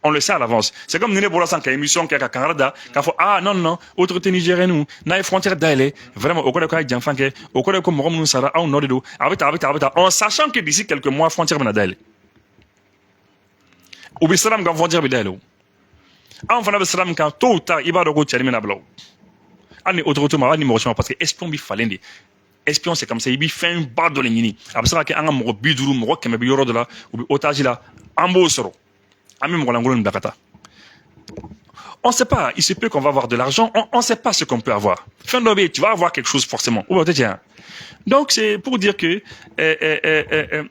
On le sait à l'avance. C'est comme Nene Bola Sanka, émission qui a Canada, qui a fait, ah non, autorité nigérienne, nous, n'a frontière d'aile, vraiment, au cas de quoi, au cas de quoi, Morom Sara, au nord de l'eau, en sachant que d'ici quelques mois, frontière d'aile. Ou bien, salam, quand frontière d'aile. En fanat salam, quand tôt ou tard, il va de go, tchalmena blau. Ani autorité, ma, ani motion, parce que espion, bi falende. Espion, c'est comme ça, il fait un bas de l'ennemi. Après ça, qu'il y a un moro biduru, moro, qui m'a bi yoro de là, ou bi otage là, en beau soro. On ne sait pas, il se peut qu'on va avoir de l'argent, on ne sait pas ce qu'on peut avoir. Fin de tu vas avoir quelque chose forcément. Donc c'est pour dire que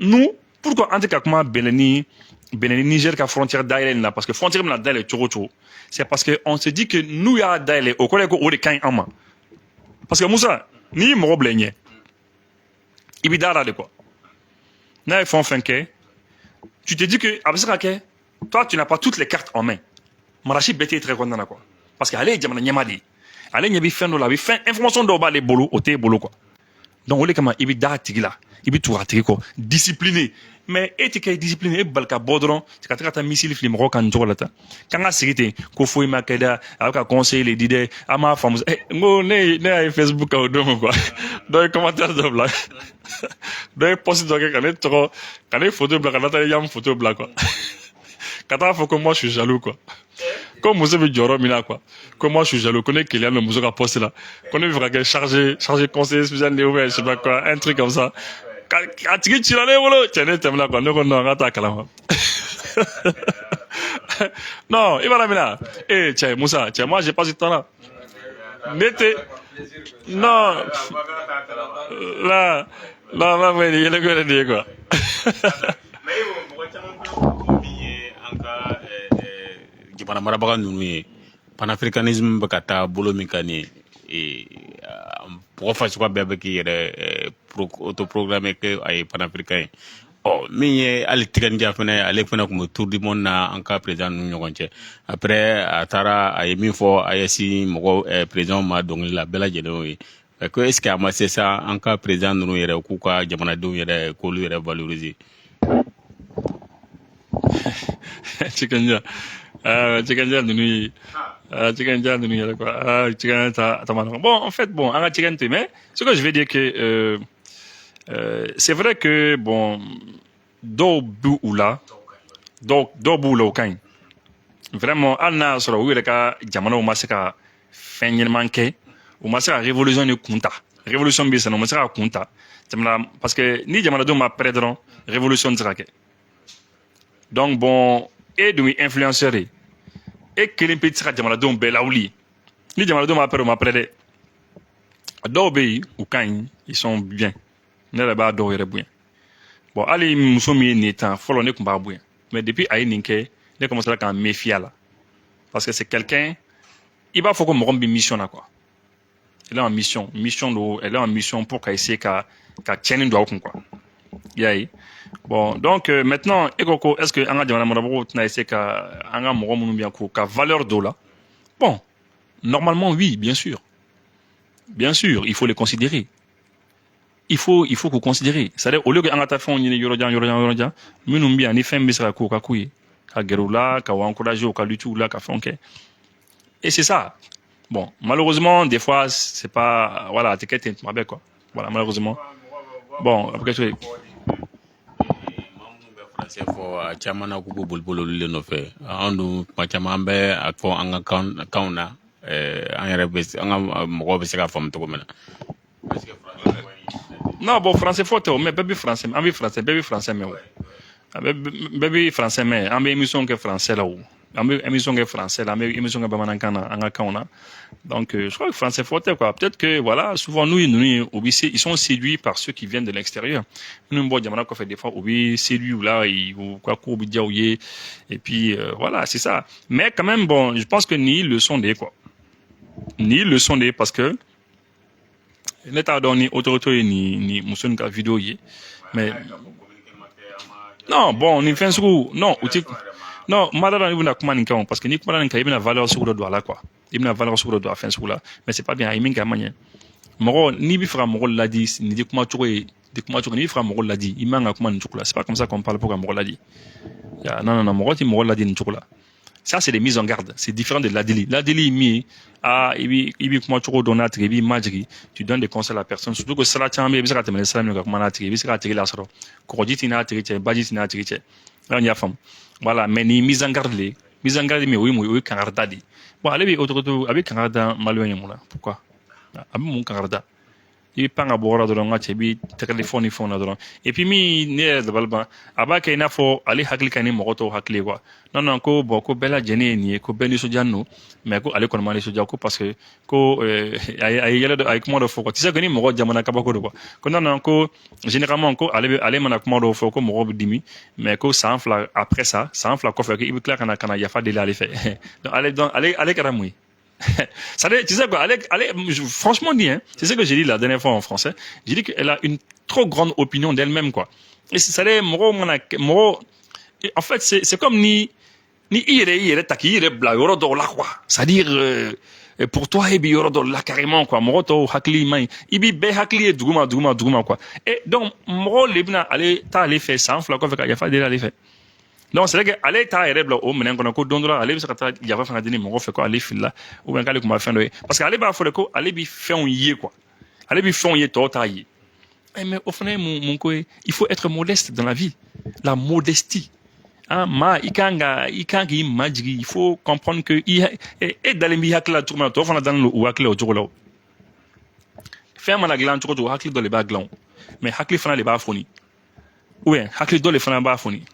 nous, pourquoi en tout cas comment Beneni Niger ka frontière d'ailleurs là parce que frontière là d'ailleurs c'est parce que on se dit que nous y a d'ailleurs au collègue au de kan ama. Parce que Moussa ni mo blenye. Ibidara de quoi. Na font fin que tu te dis que absaka toi tu n'as pas toutes les cartes en main. Marachi bête très content quoi. Parce que allez jamana nyamadi. Allez nyabi fin la bi fin information do ba les bolo au té bolo quoi. Donc on est comme ibida tigila. Ibi tout ratigi quoi. Discipliné. Mais éthique discipliné balka bodron, c'est quand tu missile film rokan jolata. Quand a sécurité ko foi makeda aka conseil les didé ama famus ngo ne Facebook au domo quoi. Dans les commentaires de blague. Dans les posts de quand les photos blague là yam photo blague quoi. Quand faut que moi je suis jaloux quoi. Comme vous avez dit mina quoi. Comme moi je suis jaloux connais qu'il y a le muso a posté là. Connais vraiment charger conseiller spécial néo je sais pas quoi, un truc comme ça. Quand tu tires les volos, tu es là quoi. Non attends calme. Non, il va là mina. Eh tiens Moussa, tiens moi j'ai pas ce temps là. N'était non là mais il est le dire quoi. Jamana marabaga nunu ye panafricanisme bɛ ka taa bolo min kan ni mɔgɔ fasuguya bɛɛ bɛ k'i yɛrɛ autoprogrammer que a ye panafricain ye min ye hali tigɛnija fɛnɛ ale fɛnɛ tun bɛ tour du monde na an ka président ninnu ɲɔgɔn cɛ après a taara a ye min fɔ AES mɔgɔ président ma dɔnkili la bɛɛ lajɛlen y'o ye ko est ce que a ma se sa an ka président ninnu yɛrɛ k'u ka jamanadenw yɛrɛ k'olu yɛrɛ valoriser. Tigɛnija tigɛnija ninnu tigɛnija ninnu yɛrɛ quoi tigɛnja ta man bon en fait bon an ka tigɛnte mais ce que je vais dire que c'est vrai que bon dɔw b'u la dɔw b'u la o ka ɲi vraiment hali n'a y'a sɔrɔ u yɛrɛ ka jamanaw ma se ka fɛn ɲɛnaman kɛ u ma se ka révolution ni kun ta révolution bɛ senna u ma se ka kun ta jamana parce que ni jamanadenw ma pɛrɛ dɔrɔn révolution tɛ se ka kɛ donc bon et dun ye influenceur ye e kelen pe tɛ se ka jamanadenw bɛɛ lawuli ni jamanadenw ma pɛrɛ u ma pɛrɛ dɛ dɔw bɛ yen u ka ɲi ils sont bien ne yɛrɛ b'a dɔw yɛrɛ bonya bon hali muso min ye nin tan fɔlɔ ne tun b'a bonya mais depuis a ye nin kɛ ne commencé k'an méfier a la parce que c'est quelqu'un i b'a fɔ ko mɔgɔ min bɛ mission na quoi elle est en mission do elle est en mission pour ka essayer ka tiɲɛni don aw kun quoi i y'a ye bon donc maintenant e ko ko est-ce que an ka jamana marabagaw tɛna essayer ka an ka mɔgɔ minnu bɛ yan ko ka valeur dɔw la bon normalement oui bien sûr il faut les considérer il faut qu'on considérer c'est-à-dire au lieu que an ka taa fɛnw ɲini yɔrɔ jan minnu bɛ yan ni fɛn bɛ se ka k'u ka k'u ye ka gɛrɛ u la ka encourager u ka lutte u la ka fɛnw kɛ et c'est ça bon malheureusement des fois c'est pas voilà t'es qu'être tuma bɛɛ quoi voilà malheureusement bon après que français fɔ a caman na k'u bɛ boliboli olu de nɔfɛ an dun kuma caman an bɛ a fɔ an ka kanw na an yɛrɛ bɛ an ka mɔgɔw bɛ se ka faamu cogo min na. Non bon français fɔ tɛ o mais bɛɛ bɛ français an bɛ français bɛɛ bɛ français mɛn o bɛɛ bɛ français mɛn an bɛ émission kɛ français la o an bɛ émission kɛ français la an bɛ émission kɛ bamanankan na an ka kanw na donc je crois que français fɔ tɛ quoi peut-être que voilà souvent nous ils sont séduits par ceux qui viennent de l'extérieur minnu bɔ jamana kɔfɛ des fois u bɛ séduit u la u ka kow bɛ diya u ye et puis voilà c'est ça mais quand même bon je pense que ni leçon de ye quoi ni leçon de ye parce que ne t'a dɔn ni autorité ye ni muso nin ka vidéo ye mais non bon nin fɛn sugu non u ti non ma dɔn i bɛna kuma nin kan parce que ni kuma nin kan i bɛna valeur sugu dɔ don a la quoi i bɛna valeur sugu dɔ don a fɛn sugu la mais c'est pas bien a ye min kɛ a ma ɲɛ mɔgɔ n'i bɛ fɛ ka mɔgɔ ladi nin tɛ kuma cogo ye n'i bɛ fɛ ka mɔgɔ ladi i man ka kuma nin cogo la c'est pas comme ça qu'on parle pour ka mɔgɔ ladi non mɔgɔ tɛ mɔgɔ ladi nin cogo la ça c'est des mises en garde c'est différent de ladili ye min ye i bɛ kuma cogo dɔn n'a tigi i b'i majigi tu donnes des conseils à la personne surtout que sira caman bɛ yen i bɛ se ka tɛmɛ ni sira min ka kuma n'a tigi i bɛ se k'a tigi lasɔrɔ kɔgɔji t'i n'a tigi cɛ baji t'i n'a tigi cɛ n y'a faamu voilà mais ni mise en garde min o ye kangarida de ye bon ale bɛ autorité a bɛ kangari da maliyɛn ye mun na pourquoi a bɛ mun kangari da i panga bora dɔrɔn ŋa cɛ bi tɛgɛlefɔn ni fɛnw na dɔrɔn et puis min ne yɛrɛ dabali ban a b'a kɛ i n'a fɔ ale hakili ka ni mɔgɔ tɔw hakili ye quoi non non ko bon ko bɛɛ lajɛlen ye nin ye ko bɛɛ nisɔndiya no mais ko ale kɔni ma nisɔndiya ko parce que ko a ye yɛlɛ dɔ a ye kuma dɔ fɔ quoi tu sais que ni mɔgɔ jamana kabako don quoi ko non non ko généralement ko ale mana kuma dɔw fɔ ko mɔgɔ bɛ dimi mais ko san fila après ça san fila kɔfɛ ko i bɛ tila ka na yafa deli ale fɛ donc ale kɛra mun ye tu sais quoi, franchement dit, hein, c'est ce que j'ai dit la dernière fois en français. J'ai dit qu'elle a une trop grande opinion d'elle-même, quoi. Et ça en fait, c'est comme ni taki bla yoro do la quoi. C'est-à-dire pour toi ebi yoro do la carrément quoi. Moro to hakli mai. Ibi be hakli duguma quoi. Et donc moro lebna aller faire ça, fla quoi fait ya fa déjà aller faire. Donc c'est vrai que ale ta yɛrɛ bila o minɛn kɔnɔ ko don dɔ la ale bɛ se ka taa yafa fana di ni mɔgɔ fɛ ko ale filila ou bien k'ale tun b'a fɛn dɔ ye parce que ale b'a fɔ de ko ale bi fɛnw ye quoi ale bi fɛnw ye tɔw t'a ye mais o fana ye mun ko ye il faut être modeste dans la vie la modestie hein, i kan k'i majigi il faut comprendre que e dalen b'i hakili la cogo min na tɔw fana dalen don u hakili la o cogo la o fɛn mana dilan cogo o cogo hakili dɔ de b'a dilan mais hakili fana de b'a foni ou bien hakili dɔ de fana b'a foni.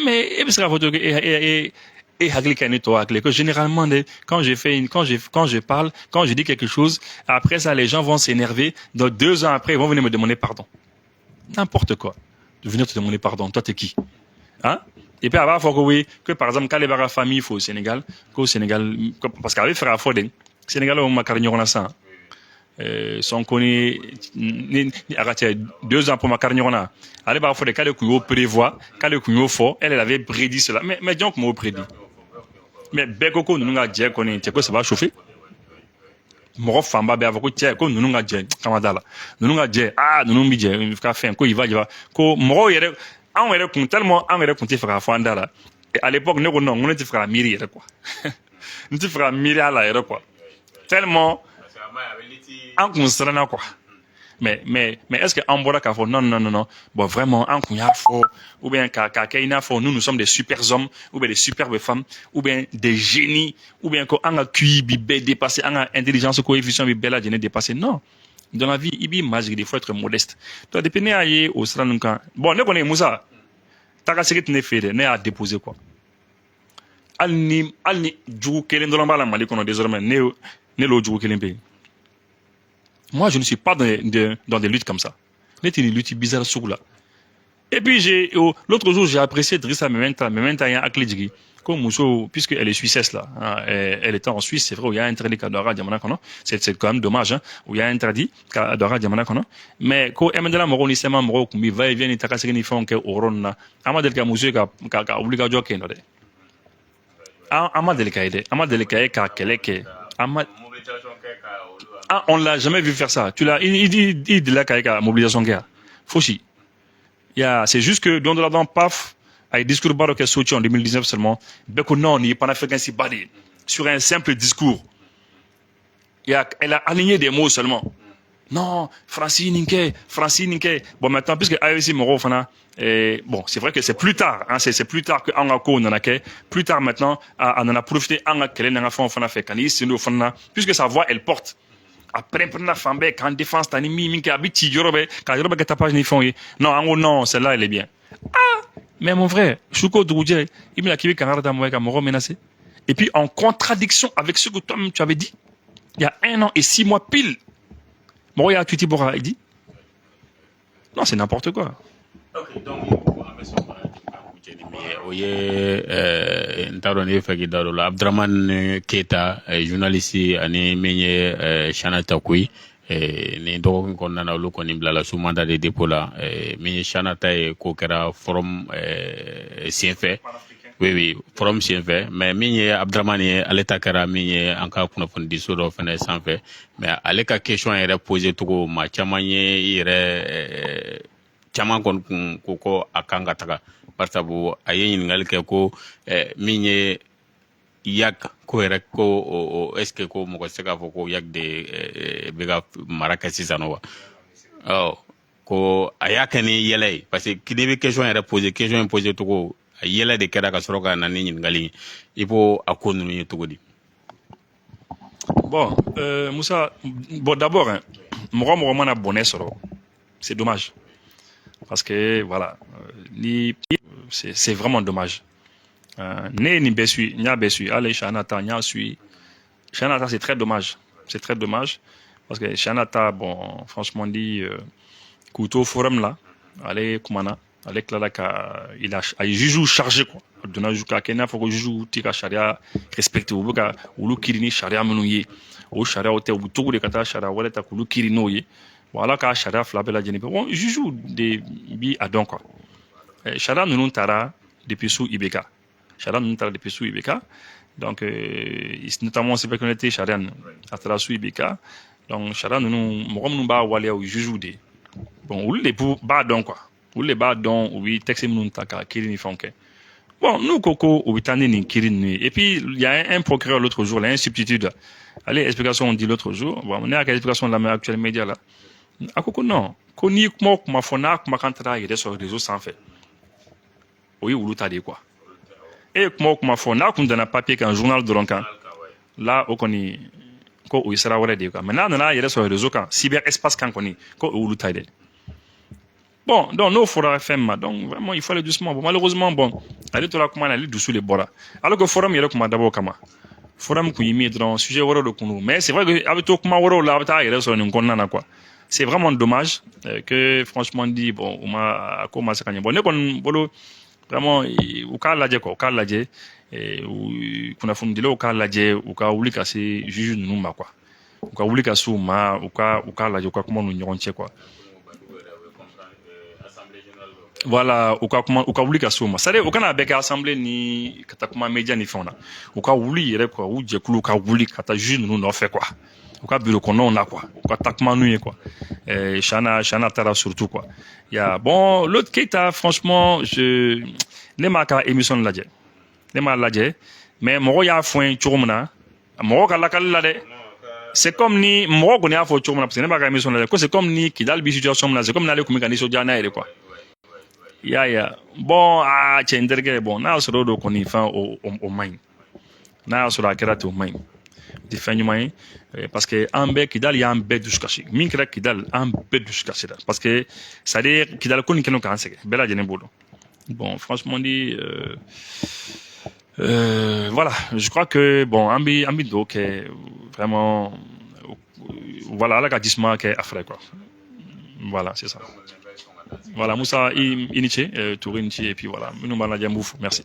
Mais et ça photo et hakili kani to hakili que généralement quand je parle quand je dis quelque chose après ça les gens vont s'énerver donc 2 ans après ils vont venir me demander pardon n'importe quoi de venir te demander pardon toi t'es qui hein et puis avoir faut que oui que par exemple quand les barra famille faut au Sénégal parce qu'avec frère Fodeng Sénégal on m'a carigné on a ça son connu ni arrêté 2 ans pour ma carniona allez bah faut des cas de couillot prévoit cas de couillot fort elle avait prédit cela mais donc moi prédit mais bekoko nous nga djé connait c'est quoi ça va chauffer mo famba be avoko tché ko nous nga djé kamadala nous nga djé nous mi djé ka fin ko il va ko mo yere an yere kun tellement an yere kun ti fera fandala à l'époque ne ko non on ti fera miri yere quoi on ti fera miri ala yere quoi tellement en concernant quoi mais est-ce que en bora kafo non bon vraiment en kunya fo ou bien ka kaina fo nous sommes des super hommes ou bien des superbes femmes ou bien des génies ou bien ko anga QI bi be dépasser anga intelligence coefficient bi bela gene dépasser non dans la vie ibi magique il faut être modeste toi dépendre aye au sranunka bon ne connais Moussa taka sekit ne fede ne a déposer quoi alni djou kelen do lamba la mali kono désormais ne lo djou kelen pe. Moi, je ne suis pas dans des luttes comme ça. C'est une lutte bizarre sur là. Et puis, l'autre jour, j'ai apprécié Drissa Mementa y a Akledjigi. Comme Mousso, puisqu'elle est suissesse là. Hein, elle était en Suisse, c'est vrai, où il y a un interdit Kadora Diamanakono. C'est quand même dommage, hein, où il y a un interdit Kadora Diamanakono. Mais, quand Emendela Moro Nisema Moro Kumbi va et vient, il t'a ni font que Orona. Amadelka Mousso ka obliga joke no de. Amadelka ka keleke. On l'a jamais vu faire ça. Il dit de la mobilisation guerre. Fauchi. C'est juste que dans la dent paf, avec discours baro qui est sorti en 2019 seulement, beko non, il pas africain si badé. Sur un simple discours. Elle a aligné des mots seulement. Non, Francine Ninke. Bon, maintenant, puisque AEC Moro Fana, bon, c'est vrai que c'est plus tard, hein, c'est plus tard que Angako Nanake, plus tard maintenant, on en a profité, Angakele Nangafon Fana fait Canis, puisque sa voix, elle porte. Après, prendre femme en défense, t'as mis qui habite Yorobe, quand Yorobe ta page n'y font. Non, celle-là, elle est bien. Mais mon frère, Chouko Doudje, il me l'a kiwi Kanada Moueka Moro menacé. Et puis, en contradiction avec ce que toi-même tu avais dit, il y a 1 an et 6 mois pile, Moroya Tuti Bora, il dit. Non, c'est n'importe quoi. Ok, donc, ntaron faki daro Abdraman Keita journaliste ani menye Chana Takui ni dogo ko nana lu ko ni blala sous mandat de dépôt là menye Chana tay ko kera forum CFE oui forum CFE mais menye Abdraman aleta kera menye anka kuna fon disodo fene sanfé mais aleka question est posée tout ma chamanye ire chaman kon ko akanga taka parce que aye ɲininkali kɛ ko min ye yak ko yɛrɛ ko est ce que ko mɔgɔ se k'a fɔ ko yak de bɛ ka mara kɛ sisan wa ko a y'a kɛ ni yɛlɛ ye parce que n'i bɛ question yɛrɛ poser question in poser cogo a yɛlɛ de kɛra ka sɔrɔ ka na ni ɲininkali i b'o a ko ninnu ye cogo di. Bon, Moussa, bon d'abord, hein, mɔgɔ mana bonnet sɔrɔ c'est dommage parce que voilà c'est vraiment dommage ne ye nin bɛɛ suit n y'a bɛɛ suit hali Shanata n y'a suit Shanata c'est très dommage parce que Shanata bon franchement dit k'u to forum la ale kumana ale tilala ka a ye juge chargé quoi a donna juge k'a kɛ i n'a fɔ ko juge tɛ ka sariya respecté u bɛ ka olu kiiri ni sariya minnu ye o sariyaw tɛ u bɛ togo de ka taa sariya wɛrɛ ta k'olu kiiri n'o ye bon ala ka sariya fila bɛɛ lajɛlen bɛ bon juge de bi a dɔn quoi sariya ninnu taara depuis sous IBK donc notamment cybercriminalité sariya ninnu a taara sous IBK donc sariya ninnu mɔgɔ minnu b'a waleya o ye juge de ye bon olu de b'a dɔn quoi olu de b'a dɔn u bɛ texte minnu ta ka kiiri ni fɛnw kɛ bon n'u ko ko u bɛ taa ni nin kiiri ninnu ye et puis il y a un procureur l'autre jour là un substitut ale explication dit l'autre jour bon ne y'a kɛ explication lamɛn actuel média la a ko non ko n'i kuma o kuma fɔ n'a kumakan taara yɛrɛ sɔrɔ réseau sanfɛ o ye olu ta de ye quoi e ye kuma o kuma fɔ n'a kun danna papier kan journal dɔrɔn kan là o kɔni ko o ye sira wɛrɛ de ye quoi mais n'a nana yɛrɛ sɔrɔ réseau kan cyber espace kan kɔni ko o olu ta ye dɛ bon donc n'o fɔra fɛn ma donc vraiment il faut aller doucement bon malheureusement bon ale tora kuma na ale dusu de bɔra alors que forum yɛrɛ kuma dabɔ o kama forum kun ye min ye dɔrɔn sujet wɛrɛw de kun don mais c'est vrai que a bɛ to kuma wɛrɛw la a bɛ taa yɛrɛ sɔrɔ nin kɔnɔna na quoi c'est vraiment dommage que franchement dit bon o ma a ko ma se ka ɲɛ bon ne kɔni bolo vraiment u k'a lajɛ quoi u k'a lajɛ kunnafonidilaw k'a lajɛ u ka wuli ka se juge ninnu ma quoi u ka wuli ka se u ma u k'a lajɛ u ka kuma n'u ɲɔgɔn cɛ quoi voilà u ka wuli ka se u ma c'est à dire u kana bɛɛ kɛ assemblée ni ka taa kuma média ni fɛnw na u ka wuli yɛrɛ quoi u jɛkulu ka wuli ka taa juge ninnu nɔfɛ quoi u ka bureau kɔnɔnaw na quoi u ka taa kuma n'u ye quoi Shana taara surtout quoi bon l'autre Keita franchement ne m'a ka émission lajɛ ne m'a lajɛ mais mɔgɔ y'a fɔ n ye cogo min na mɔgɔ ka lakali la dɛ c'est comme ni mɔgɔ kɔni y'a fɔ cogo min na parce que ne m'a ka émission lajɛ ko c'est comme ni Kidal bi situation min na c'est comme n'ale kun bɛ ka nisɔndiya n'a yɛrɛ quoi bon cɛ n terikɛ bon n'a y'a sɔrɔ o don kɔni fɛn o man ɲi n'a y'a sɔrɔ a kɛra ten o man ɲi o tɛ fɛn ɲuman ye parce que an bɛɛ Kidal y'an bɛɛ dusu kasi min kɛra Kidal an bɛɛ dusu kasira parce que c'est à dire Kidal ko nin kɛnɛ k'an sɛgɛn bɛɛ lajɛlen b'o dɔn bon franchement dit voilà je crois que bon an bɛ dugawu kɛ vraiment voilà ala ka jisuma kɛ a fɛrɛ quoi voilà c'est ça voilà Moussa i ni ce Touré ni ce et puis voilà minnu b'a lajɛ n b'u fo merci.